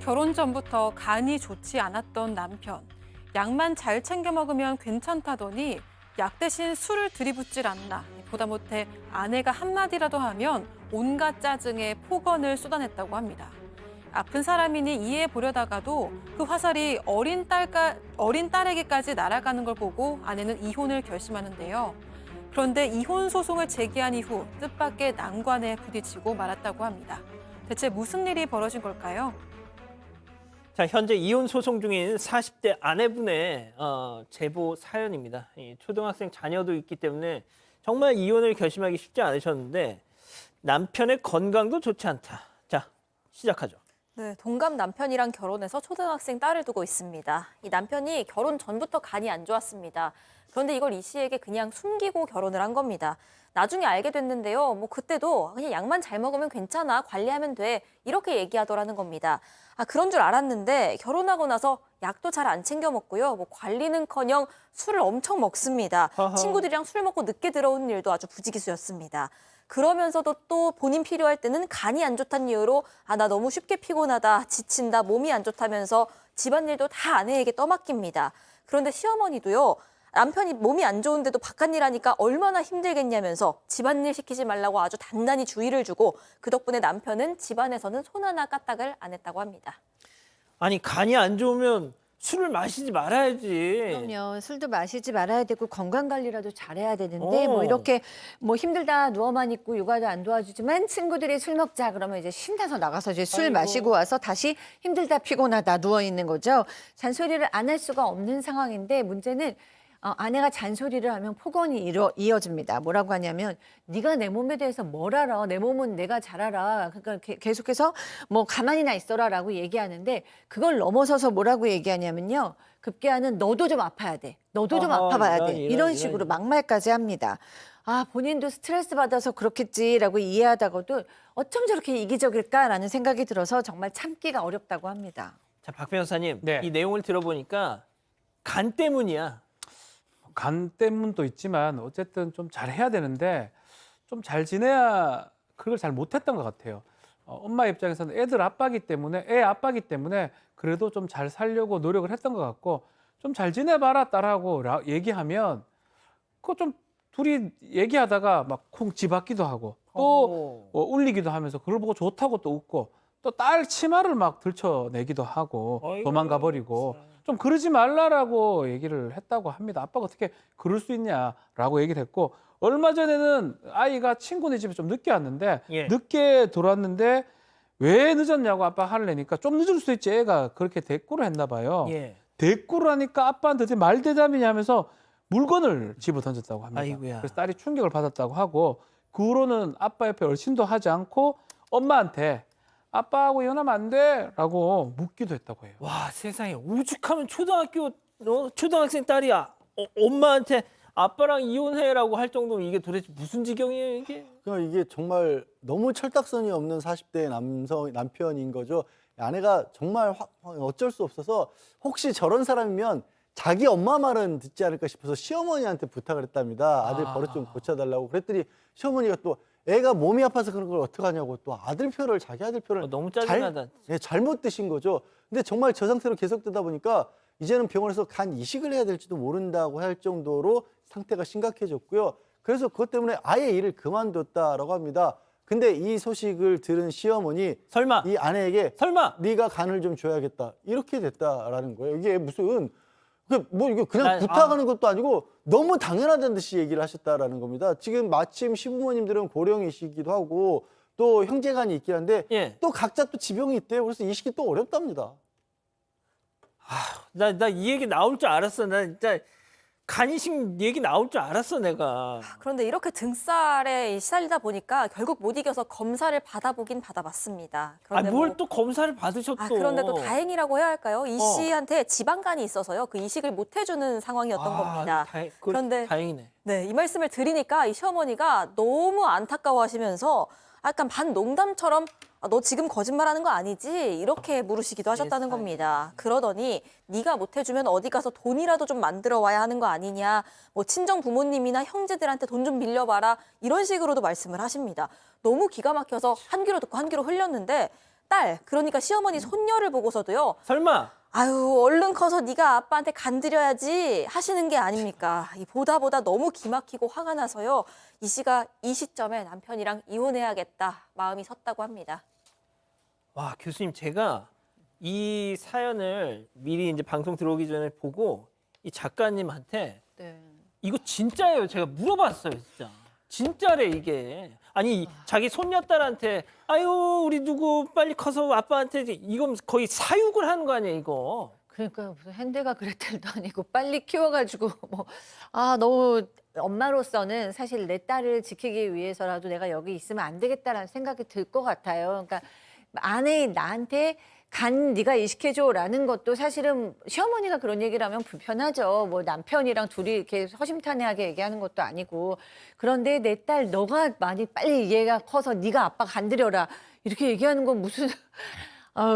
결혼 전부터 간이 좋지 않았던 남편. 약만 잘 챙겨 먹으면 괜찮다더니 약 대신 술을 들이붓질 않나. 보다 못해 아내가 한마디라도 하면 온갖 짜증에 폭언을 쏟아냈다고 합니다. 아픈 사람이니 이해해 보려다가도 그 화살이 어린 딸에게까지 날아가는 걸 보고 아내는 이혼을 결심하는데요. 그런데 이혼 소송을 제기한 이후 뜻밖의 난관에 부딪히고 말았다고 합니다. 대체 무슨 일이 벌어진 걸까요? 자, 현재 이혼 소송 중인 40대 아내분의 제보 사연입니다. 이 초등학생 자녀도 있기 때문에 정말 이혼을 결심하기 쉽지 않으셨는데 남편의 건강도 좋지 않다. 자, 시작하죠. 네, 동갑 남편이랑 결혼해서 초등학생 딸을 두고 있습니다. 이 남편이 결혼 전부터 간이 안 좋았습니다. 그런데 이걸 이 씨에게 그냥 숨기고 결혼을 한 겁니다. 나중에 알게 됐는데요. 뭐 그때도 그냥 약만 잘 먹으면 괜찮아, 관리하면 돼, 이렇게 얘기하더라는 겁니다. 그런 줄 알았는데 결혼하고 나서 약도 잘 안 챙겨 먹고요. 뭐 관리는커녕 술을 엄청 먹습니다. 친구들이랑 술 먹고 늦게 들어오는 일도 아주 부지기수였습니다. 그러면서도 또 본인 필요할 때는 간이 안 좋다는 이유로 나 너무 쉽게 피곤하다, 지친다, 몸이 안 좋다면서 집안일도 다 아내에게 떠맡깁니다. 그런데 시어머니도요. 남편이 몸이 안 좋은데도 바깥일 하니까 얼마나 힘들겠냐면서 집안일 시키지 말라고 아주 단단히 주의를 주고 그 덕분에 남편은 집안에서는 손 하나 까딱을 안 했다고 합니다. 아니 간이 안 좋으면 술을 마시지 말아야지. 그럼요. 술도 마시지 말아야 되고 건강 관리라도 잘해야 되는데 어. 뭐 이렇게 뭐 힘들다 누워만 있고 육아도 안 도와주지만 친구들이 술 먹자 그러면 이제 신나서 나가서 이제 술 아이고. 마시고 와서 다시 힘들다 피곤하다 누워 있는 거죠. 잔소리를 안 할 수가 없는 상황인데 문제는 아내가 잔소리를 하면 폭언이 이어집니다. 뭐라고 하냐면 네가 내 몸에 대해서 뭘 알아? 내 몸은 내가 잘 알아. 그러니까 계속해서 뭐 가만히나 있어라라고 얘기하는데 그걸 넘어서서 뭐라고 얘기하냐면요. 급기야는 너도 좀 아파야 돼. 너도 좀 어허, 아파봐야 돼. 이런, 이런 식으로 막말까지 합니다. 아, 본인도 스트레스 받아서 그렇겠지라고 이해하다가도 어쩜 저렇게 이기적일까라는 생각이 들어서 정말 참기가 어렵다고 합니다. 자, 박 변호사님, 네. 이 내용을 들어보니까 간 때문이야. 간 때문도 있지만 어쨌든 좀 잘해야 되는데 좀 잘 지내야 그걸 잘 못했던 것 같아요. 엄마 입장에서는 애들 아빠기 때문에 애 아빠기 때문에 그래도 좀 잘 살려고 노력을 했던 것 같고 좀 잘 지내봐라 딸하고 얘기하면 그거 좀 둘이 얘기하다가 막 콩 집받기도 하고 또 울리기도 하면서 그걸 보고 좋다고 또 웃고 또 딸 치마를 막 들춰내기도 하고 어이구, 도망가 버리고 좀 그러지 말라라고 얘기를 했다고 합니다. 아빠가 어떻게 그럴 수 있냐라고 얘기를 했고 얼마 전에는 아이가 친구네 집에 좀 늦게 왔는데 예. 늦게 들어왔는데 왜 늦었냐고 아빠가 화를 내니까 좀 늦을 수 있지 애가 그렇게 대꾸를 했나 봐요. 예. 대꾸를 하니까 아빠한테 도대체 말대답이냐 하면서 물건을 집어 던졌다고 합니다. 아이고야. 그래서 딸이 충격을 받았다고 하고 그 후로는 아빠 옆에 얼씬도 하지 않고 엄마한테 아빠하고 이혼하면 안 돼? 라고 묻기도 했다고 해요. 와, 세상에 오죽하면 초등학생 딸이야. 엄마한테 아빠랑 이혼해라고 할 정도면 이게 도대체 무슨 지경이에요, 이게? 그러니까 이게 정말 너무 철딱선이 없는 40대 남편인 거죠. 아내가 정말 어쩔 수 없어서 혹시 저런 사람이면 자기 엄마 말은 듣지 않을까 싶어서 시어머니한테 부탁을 했답니다. 아들 버릇 좀 고쳐달라고. 그랬더니 시어머니가 또 애가 몸이 아파서 그런 걸 어떡하냐고 또 아들 표를 자기 아들 표를 너무 짜증나다. 잘못 드신 거죠. 근데 정말 저 상태로 계속되다 보니까 이제는 병원에서 간 이식을 해야 될지도 모른다고 할 정도로 상태가 심각해졌고요. 그래서 그것 때문에 아예 일을 그만뒀다라고 합니다. 근데 이 소식을 들은 시어머니 설마 이 아내에게 설마 네가 간을 좀 줘야겠다 이렇게 됐다라는 거예요. 이게 무슨 뭐 이게 그냥 난- 부탁하는 것도 아니고 너무 당연하다는 듯이 얘기를 하셨다라는 겁니다. 지금 마침 시부모님들은 고령이시기도 하고 또 형제간이 있긴 한데 예. 또 각자 또 지병이 있대요. 그래서 이식이 또 어렵답니다. 나 이 얘기 나올 줄 알았어. 나 진짜 간이식 얘기 나올 줄 알았어, 내가. 그런데 이렇게 등살에 시달리다 보니까 결국 못 이겨서 검사를 받아보긴 받아봤습니다. 그런데 뭘 또 검사를 받으셨어. 그런데 또 다행이라고 해야 할까요? 이 어. 씨한테 지방간이 있어서요. 그 이식을 못 해주는 상황이었던 겁니다. 그런데 다행이네. 네, 이 말씀을 드리니까 이 시어머니가 너무 안타까워하시면서 약간 반 농담처럼 너 지금 거짓말하는 거 아니지? 이렇게 물으시기도 하셨다는 겁니다. 그러더니 네가 못 해주면 어디 가서 돈이라도 좀 만들어 와야 하는 거 아니냐? 뭐 친정 부모님이나 형제들한테 돈 좀 빌려봐라. 이런 식으로도 말씀을 하십니다. 너무 기가 막혀서 한 귀로 듣고 한 귀로 흘렸는데 딸, 그러니까 시어머니 손녀를 보고서도요. 설마 아유, 얼른 커서 네가 아빠한테 간드려야지 하시는 게 아닙니까? 이 보다 너무 기막히고 화가 나서요. 이 씨가 이 시점에 남편이랑 이혼해야겠다 마음이 섰다고 합니다. 와, 교수님, 제가 이 사연을 미리 이제 방송 들어오기 전에 보고 이 작가님한테 네. 이거 진짜예요. 제가 물어봤어요, 진짜. 진짜래, 이게. 아니, 자기 손녀딸한테 아유, 우리 누구 빨리 커서 아빠한테 이건 거의 사육을 하는 거 아니야, 이거. 그러니까 무슨 핸드가 그레텔도 아니고 빨리 키워가지고 너무 엄마로서는 사실 내 딸을 지키기 위해서라도 내가 여기 있으면 안 되겠다라는 생각이 들 것 같아요. 그러니까 아내인 나한테 간 네가 이식해줘라는 것도 사실은 시어머니가 그런 얘기를 하면 불편하죠. 뭐 남편이랑 둘이 이렇게 허심탄회하게 얘기하는 것도 아니고. 그런데 내 딸 너가 많이 빨리 얘가 커서 네가 아빠 간드려라 이렇게 얘기하는 건 무슨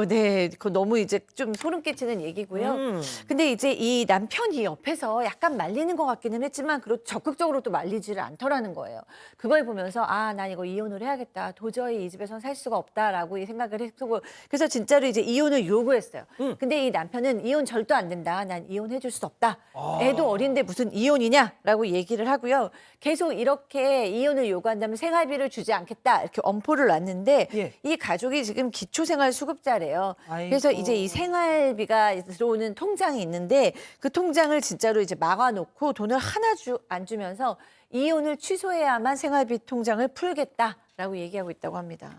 네. 그거 너무 이제 좀 소름 끼치는 얘기고요. 근데 이제 이 남편이 옆에서 약간 말리는 것 같기는 했지만 그래도 적극적으로 또 말리지를 않더라는 거예요. 그걸 보면서 난 이거 이혼을 해야겠다. 도저히 이 집에선 살 수가 없다라고 이 생각을 했고 그래서 진짜로 이제 이혼을 요구했어요. 근데 이 남편은 이혼 절도 안 된다. 난 이혼해줄 수 없다. 애도 어린데 무슨 이혼이냐라고 얘기를 하고요. 계속 이렇게 이혼을 요구한다면 생활비를 주지 않겠다. 이렇게 엄포를 놨는데 예. 이 가족이 지금 기초생활수급자래요. 아이고. 그래서 이제 이 생활비가 들어오는 통장이 있는데 그 통장을 진짜로 이제 막아놓고 돈을 하나 안 주면서 이혼을 취소해야만 생활비 통장을 풀겠다라고 얘기하고 있다고 합니다.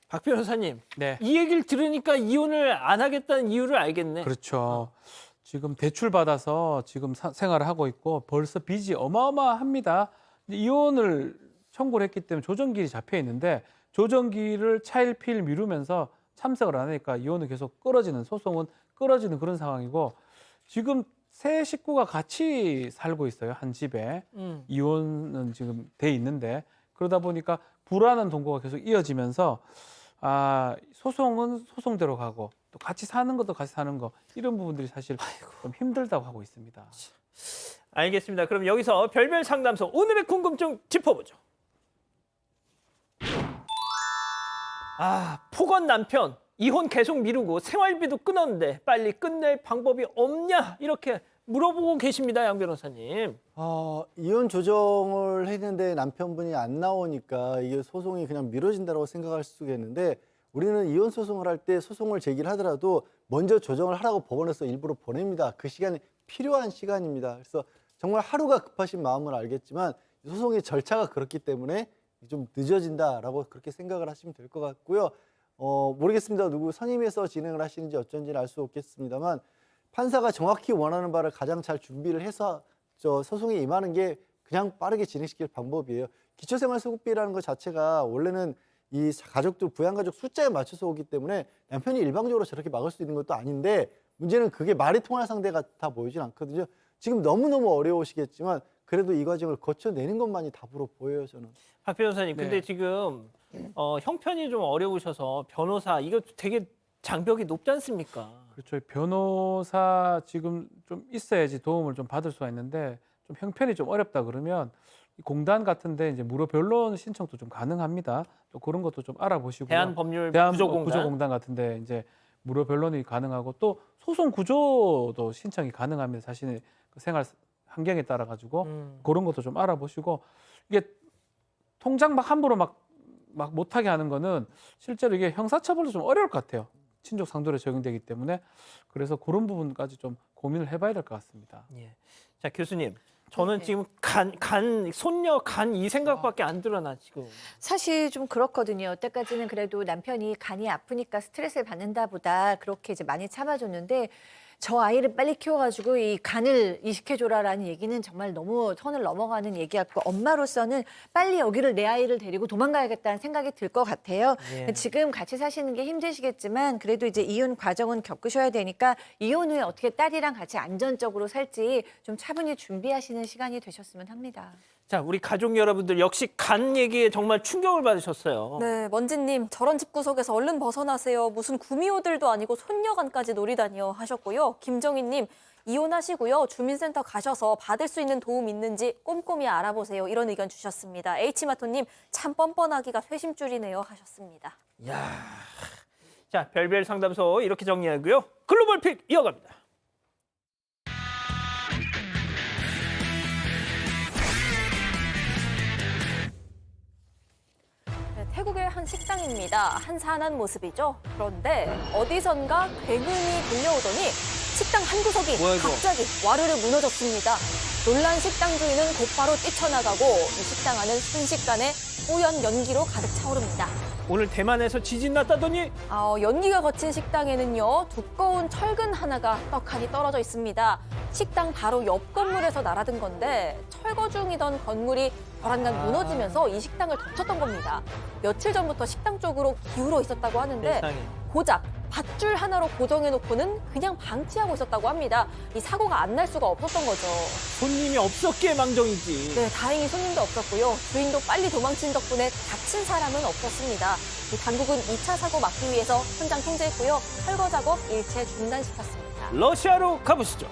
박 변호사님, 네. 이 얘기를 들으니까 이혼을 안 하겠다는 이유를 알겠네. 그렇죠. 지금 대출 받아서 지금 생활을 하고 있고 벌써 빚이 어마어마합니다. 이혼을 청구를 했기 때문에 조정기일이 잡혀 있는데 조정기일을 차일피일 미루면서 참석을 안 하니까 이혼은 계속 끌어지는 소송은 끌어지는 그런 상황이고 지금 세 식구가 같이 살고 있어요. 한 집에. 이혼은 지금 돼 있는데 그러다 보니까 불안한 동거가 계속 이어지면서 소송은 소송대로 가고 또 같이 사는 것도 같이 사는 거 이런 부분들이 사실 좀 힘들다고 하고 있습니다. 알겠습니다. 그럼 여기서 별별 상담소 오늘의 궁금증 짚어보죠. 폭언 남편 이혼 계속 미루고 생활비도 끊었는데 빨리 끝낼 방법이 없냐 이렇게 물어보고 계십니다, 양 변호사님. 이혼 조정을 했는데 남편분이 안 나오니까 이게 소송이 그냥 미뤄진다고 생각할 수가 있는데 우리는 이혼 소송을 할 때 소송을 제기를 하더라도 먼저 조정을 하라고 법원에서 일부러 보냅니다. 그 시간이 필요한 시간입니다. 그래서 정말 하루가 급하신 마음은 알겠지만 소송의 절차가 그렇기 때문에 좀 늦어진다라고 그렇게 생각을 하시면 될 것 같고요. 모르겠습니다. 누구 선임해서 진행을 하시는지 어쩐지는 알 수 없겠습니다만 판사가 정확히 원하는 바를 가장 잘 준비를 해서 소송에 임하는 게 그냥 빠르게 진행시킬 방법이에요. 기초생활수급비라는 것 자체가 원래는 이 가족들 부양가족 숫자에 맞춰서 오기 때문에 남편이 일방적으로 저렇게 막을 수 있는 것도 아닌데 문제는 그게 말이 통할 상대 같아 보이진 않거든요. 지금 너무너무 어려우시겠지만 그래도 이 과정을 거쳐내는 것만이 답으로 보여요, 저는. 박 변호사님, 근데 네. 지금 형편이 좀 어려우셔서 변호사 이거 되게 장벽이 높지 않습니까? 그렇죠. 변호사 지금 좀 있어야지 도움을 좀 받을 수가 있는데 좀 형편이 좀 어렵다 그러면 이 공단 같은데 이제 무료 변론 신청도 좀 가능합니다. 또 그런 것도 좀 알아보시고요. 대한법률 대한구조공단 구조공단. 같은데 이제 무료 변론이 가능하고 또 소송 구조도 신청이 가능합니다. 자신의 그 생활 환경에 따라 가지고 그런 것도 좀 알아보시고 이게 통장 막 함부로 막 못하게 하는 거는 실제로 이게 형사처벌도 좀 어려울 것 같아요. 친족 상도에 적용되기 때문에 그래서 그런 부분까지 좀 고민을 해봐야 될 것 같습니다. 예. 자, 교수님. 저는 네. 지금 손녀 간 이 생각밖에 안 들어나 지금. 사실 좀 그렇거든요. 여태까지는 그래도 남편이 간이 아프니까 스트레스를 받는다 보다 그렇게 이제 많이 참아줬는데 저 아이를 빨리 키워가지고 이 간을 이식해줘라라는 얘기는 정말 너무 선을 넘어가는 얘기 같고 엄마로서는 빨리 여기를 내 아이를 데리고 도망가야겠다는 생각이 들 것 같아요. 예. 지금 같이 사시는 게 힘드시겠지만 그래도 이제 이혼 과정은 겪으셔야 되니까 이혼 후에 어떻게 딸이랑 같이 안전적으로 살지 좀 차분히 준비하시는 시간이 되셨으면 합니다. 자, 우리 가족 여러분들 역시 간 얘기에 정말 충격을 받으셨어요. 네, 먼지님 저런 집구석에서 얼른 벗어나세요. 무슨 구미호들도 아니고 손녀간까지 노리다니요 하셨고요. 김정희님 이혼하시고요. 주민센터 가셔서 받을 수 있는 도움 있는지 꼼꼼히 알아보세요. 이런 의견 주셨습니다. H마토님 참 뻔뻔하기가 회심줄이네요 하셨습니다. 야, 자, 별별 상담소 이렇게 정리하고요. 글로벌 픽 이어갑니다. 네, 태국의 한 식당입니다. 한산한 모습이죠. 그런데 어디선가 굉음이 들려오더니 식당 한 구석이 뭐야, 이거? 갑자기 와르르 무너졌습니다. 놀란 식당 주인은 곧바로 뛰쳐나가고 이 식당 안은 순식간에 뿌연 연기로 가득 차오릅니다. 오늘 대만에서 지진 났다더니 연기가 거친 식당에는요 두꺼운 철근 하나가 떡하니 떨어져 있습니다. 식당 바로 옆 건물에서 날아든 건데 철거 중이던 건물이 벼랑간 무너지면서 이 식당을 덮쳤던 겁니다. 며칠 전부터 식당 쪽으로 기울어 있었다고 하는데 세상에. 고작 밧줄 하나로 고정해놓고는 그냥 방치하고 있었다고 합니다. 이 사고가 안 날 수가 없었던 거죠. 손님이 없었기에 망정이지. 네, 다행히 손님도 없었고요. 주인도 빨리 도망친 덕분에 다친 사람은 없었습니다. 이 당국은 2차 사고 막기 위해서 현장 통제했고요. 철거 작업 일체 중단시켰습니다. 러시아로 가보시죠.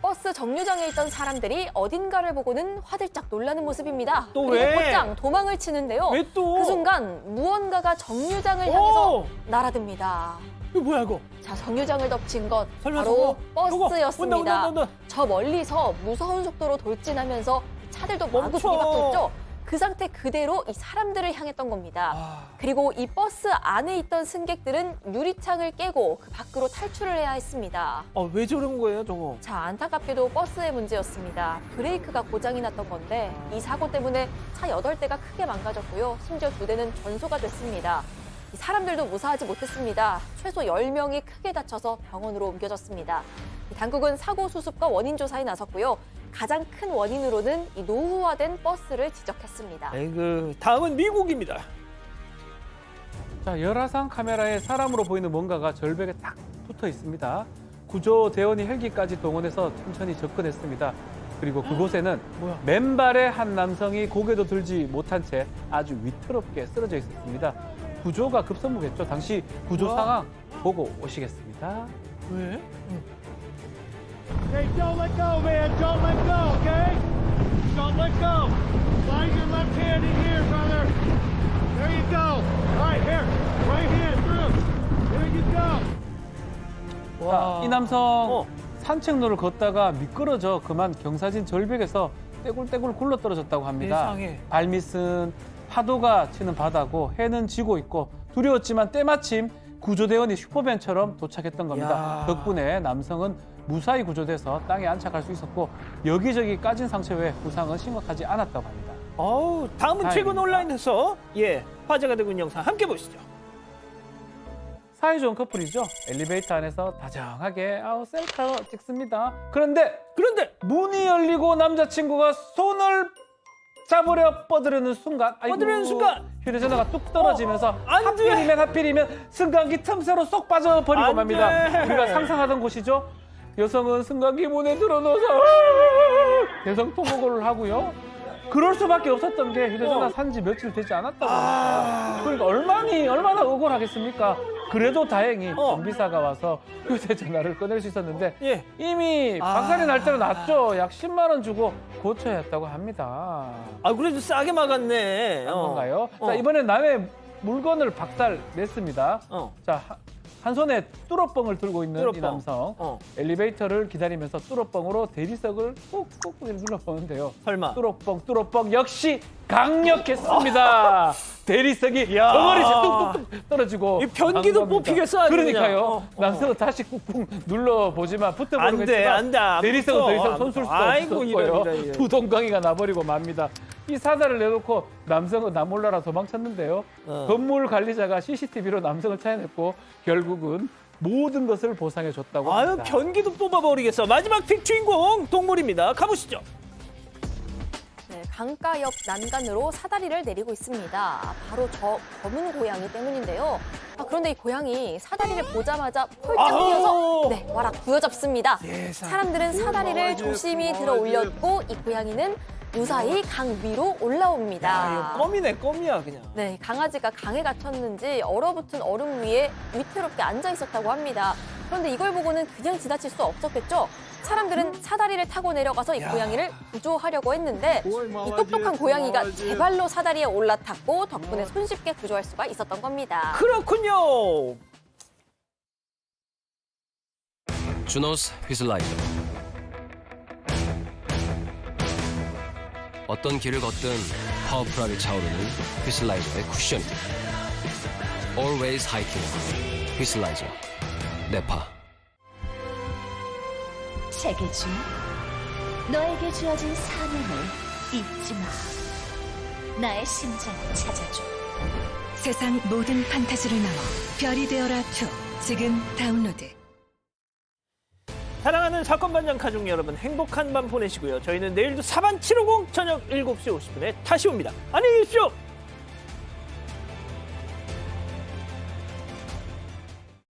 버스 정류장에 있던 사람들이 어딘가를 보고는 화들짝 놀라는 모습입니다. 또 그리고 왜? 곧장 도망을 치는데요. 왜 또? 그 순간 무언가가 정류장을 향해서 날아듭니다. 이거 뭐야 이거? 자, 정류장을 덮친 것 설마 바로 저거? 저거? 버스였습니다. 온다. 저 멀리서 무서운 속도로 돌진하면서 차들도 마구 멈춰. 들이받고 있죠. 그 상태 그대로 이 사람들을 향했던 겁니다. 그리고 이 버스 안에 있던 승객들은 유리창을 깨고 그 밖으로 탈출을 해야 했습니다. 왜 저런 거예요 저거? 자, 안타깝게도 버스의 문제였습니다. 브레이크가 고장이 났던 건데 이 사고 때문에 차 8대가 크게 망가졌고요. 심지어 2대는 전소가 됐습니다. 이 사람들도 무사하지 못했습니다. 최소 10명이 크게 다쳐서 병원으로 옮겨졌습니다. 이 당국은 사고 수습과 원인 조사에 나섰고요. 가장 큰 원인으로는 이 노후화된 버스를 지적했습니다. 아이고, 다음은 미국입니다. 자, 열화상 카메라에 사람으로 보이는 뭔가가 절벽에 딱 붙어 있습니다. 구조대원이 헬기까지 동원해서 천천히 접근했습니다. 그리고 그곳에는 맨발의 한 남성이 고개도 들지 못한 채 아주 위태롭게 쓰러져 있었습니다. 구조가 급선무겠죠. 당시 구조 상황 보고 오시겠습니다. 왜? Okay, don't let go, man. Don't let go, okay? Don't let go. Slide your left hand in here, brother. There you go. All right, here. Right hand through. There you go. 자, 이 남성 산책로를 걷다가 미끄러져 그만 경사진 절벽에서 떼굴떼굴 굴러 떨어졌다고 합니다. 세상에. 발밑은 파도가 치는 바다고 해는 지고 있고 두려웠지만 때마침 구조대원이 슈퍼맨처럼 도착했던 겁니다. 야. 덕분에 남성은 무사히 구조돼서 땅에 안착할 수 있었고 여기저기 까진 상처 외에 부상은 심각하지 않았다고 합니다. 다음은 다행입니다. 최근 온라인에서 화제가 되고 있는 영상 함께 보시죠. 사이 좋은 커플이죠. 엘리베이터 안에서 다정하게 셀카 찍습니다. 그런데 문이 열리고 남자친구가 손을 잡으려 뻗으려는 순간 휴대전화가 뚝 떨어지면서 안 돼. 하필이면 승강기 틈새로 쏙 빠져버리고 안 맙니다. 돼. 우리가 상상하던 곳이죠. 여성은 승강기 문에 들어넣어서 대성통곡을 하고요. 그럴 수밖에 없었던 게 휴대전화 산지 며칠 되지 않았다고 합니다. 그러니까 얼마나 억울하겠습니까? 그래도 다행히 정비사가 와서 휴대전화를 꺼낼 수 있었는데 이미 박살이 날 때로 났죠. 약 10만 원 주고 고쳐야 했다고 합니다. 그래도 싸게 막았네. 건가요? 자, 이번엔 남의 물건을 박살 냈습니다. 자, 한 손에 뚜러뻥을 들고 있는 이 뚜러뻥. 남성. 엘리베이터를 기다리면서 뚜러뻥으로 대리석을 꾹꾹 눌러보는데요. 설마. 뚜러뻥 역시 강력했습니다. 대리석이 덩어리씩 뚝뚝뚝 떨어지고 이 변기도 간 겁니다. 뽑히겠어, 아주 그러니까요. 그냥. 남성은 다시 꾹꾹 눌러보지만 안 돼, 붙어버리겠지만 안 대리석은 더 이상 붙어. 손쓸 수 아이고, 없었고요. 이런. 두 동강이가 나버리고 맙니다. 이 사달을 내놓고 남성은 나 몰라라 도망쳤는데요. 건물 관리자가 CCTV로 남성을 찾아냈고 결국은 모든 것을 보상해줬다고 합니다. 변기도 뽑아버리겠어. 마지막 픽 주인공 동물입니다. 가보시죠. 네, 강가역 난간으로 사다리를 내리고 있습니다. 바로 저 검은 고양이 때문인데요. 그런데 이 고양이 사다리를 보자마자 폴짝 뛰어서 와락 부여잡습니다. 사람들은 사다리를 조심히 들어 올렸고 이 고양이는 무사히 강 위로 올라옵니다. 껌이야 그냥. 네, 강아지가 강에 갇혔는지 얼어붙은 얼음 위에 위태롭게 앉아 있었다고 합니다. 그런데 이걸 보고는 그냥 지나칠 수 없었겠죠. 사람들은 사다리를 타고 내려가서 이 고양이를 구조하려고 했는데 이 똑똑한 고양이가 제발로 사다리에 올라탔고 덕분에 손쉽게 구조할 수가 있었던 겁니다. 그렇군요. 주노스 휘슬라이저. 어떤 길을 걷든 파워풀하게 차오르는 휘슬라이저의 쿠션입니다. Always hiking. 휘슬라이저. 네파. 세계주, 너에게 주어진 사명을 잊지 마. 나의 심장을 찾아줘. 세상 모든 판타지를 넘어 별이 되어라 2 지금 다운로드. 사랑하는 사건 반장 가족 여러분, 행복한 밤 보내시고요. 저희는 내일도 사반 750 저녁 7시 50분에 다시 옵니다. 안녕히 계십시오.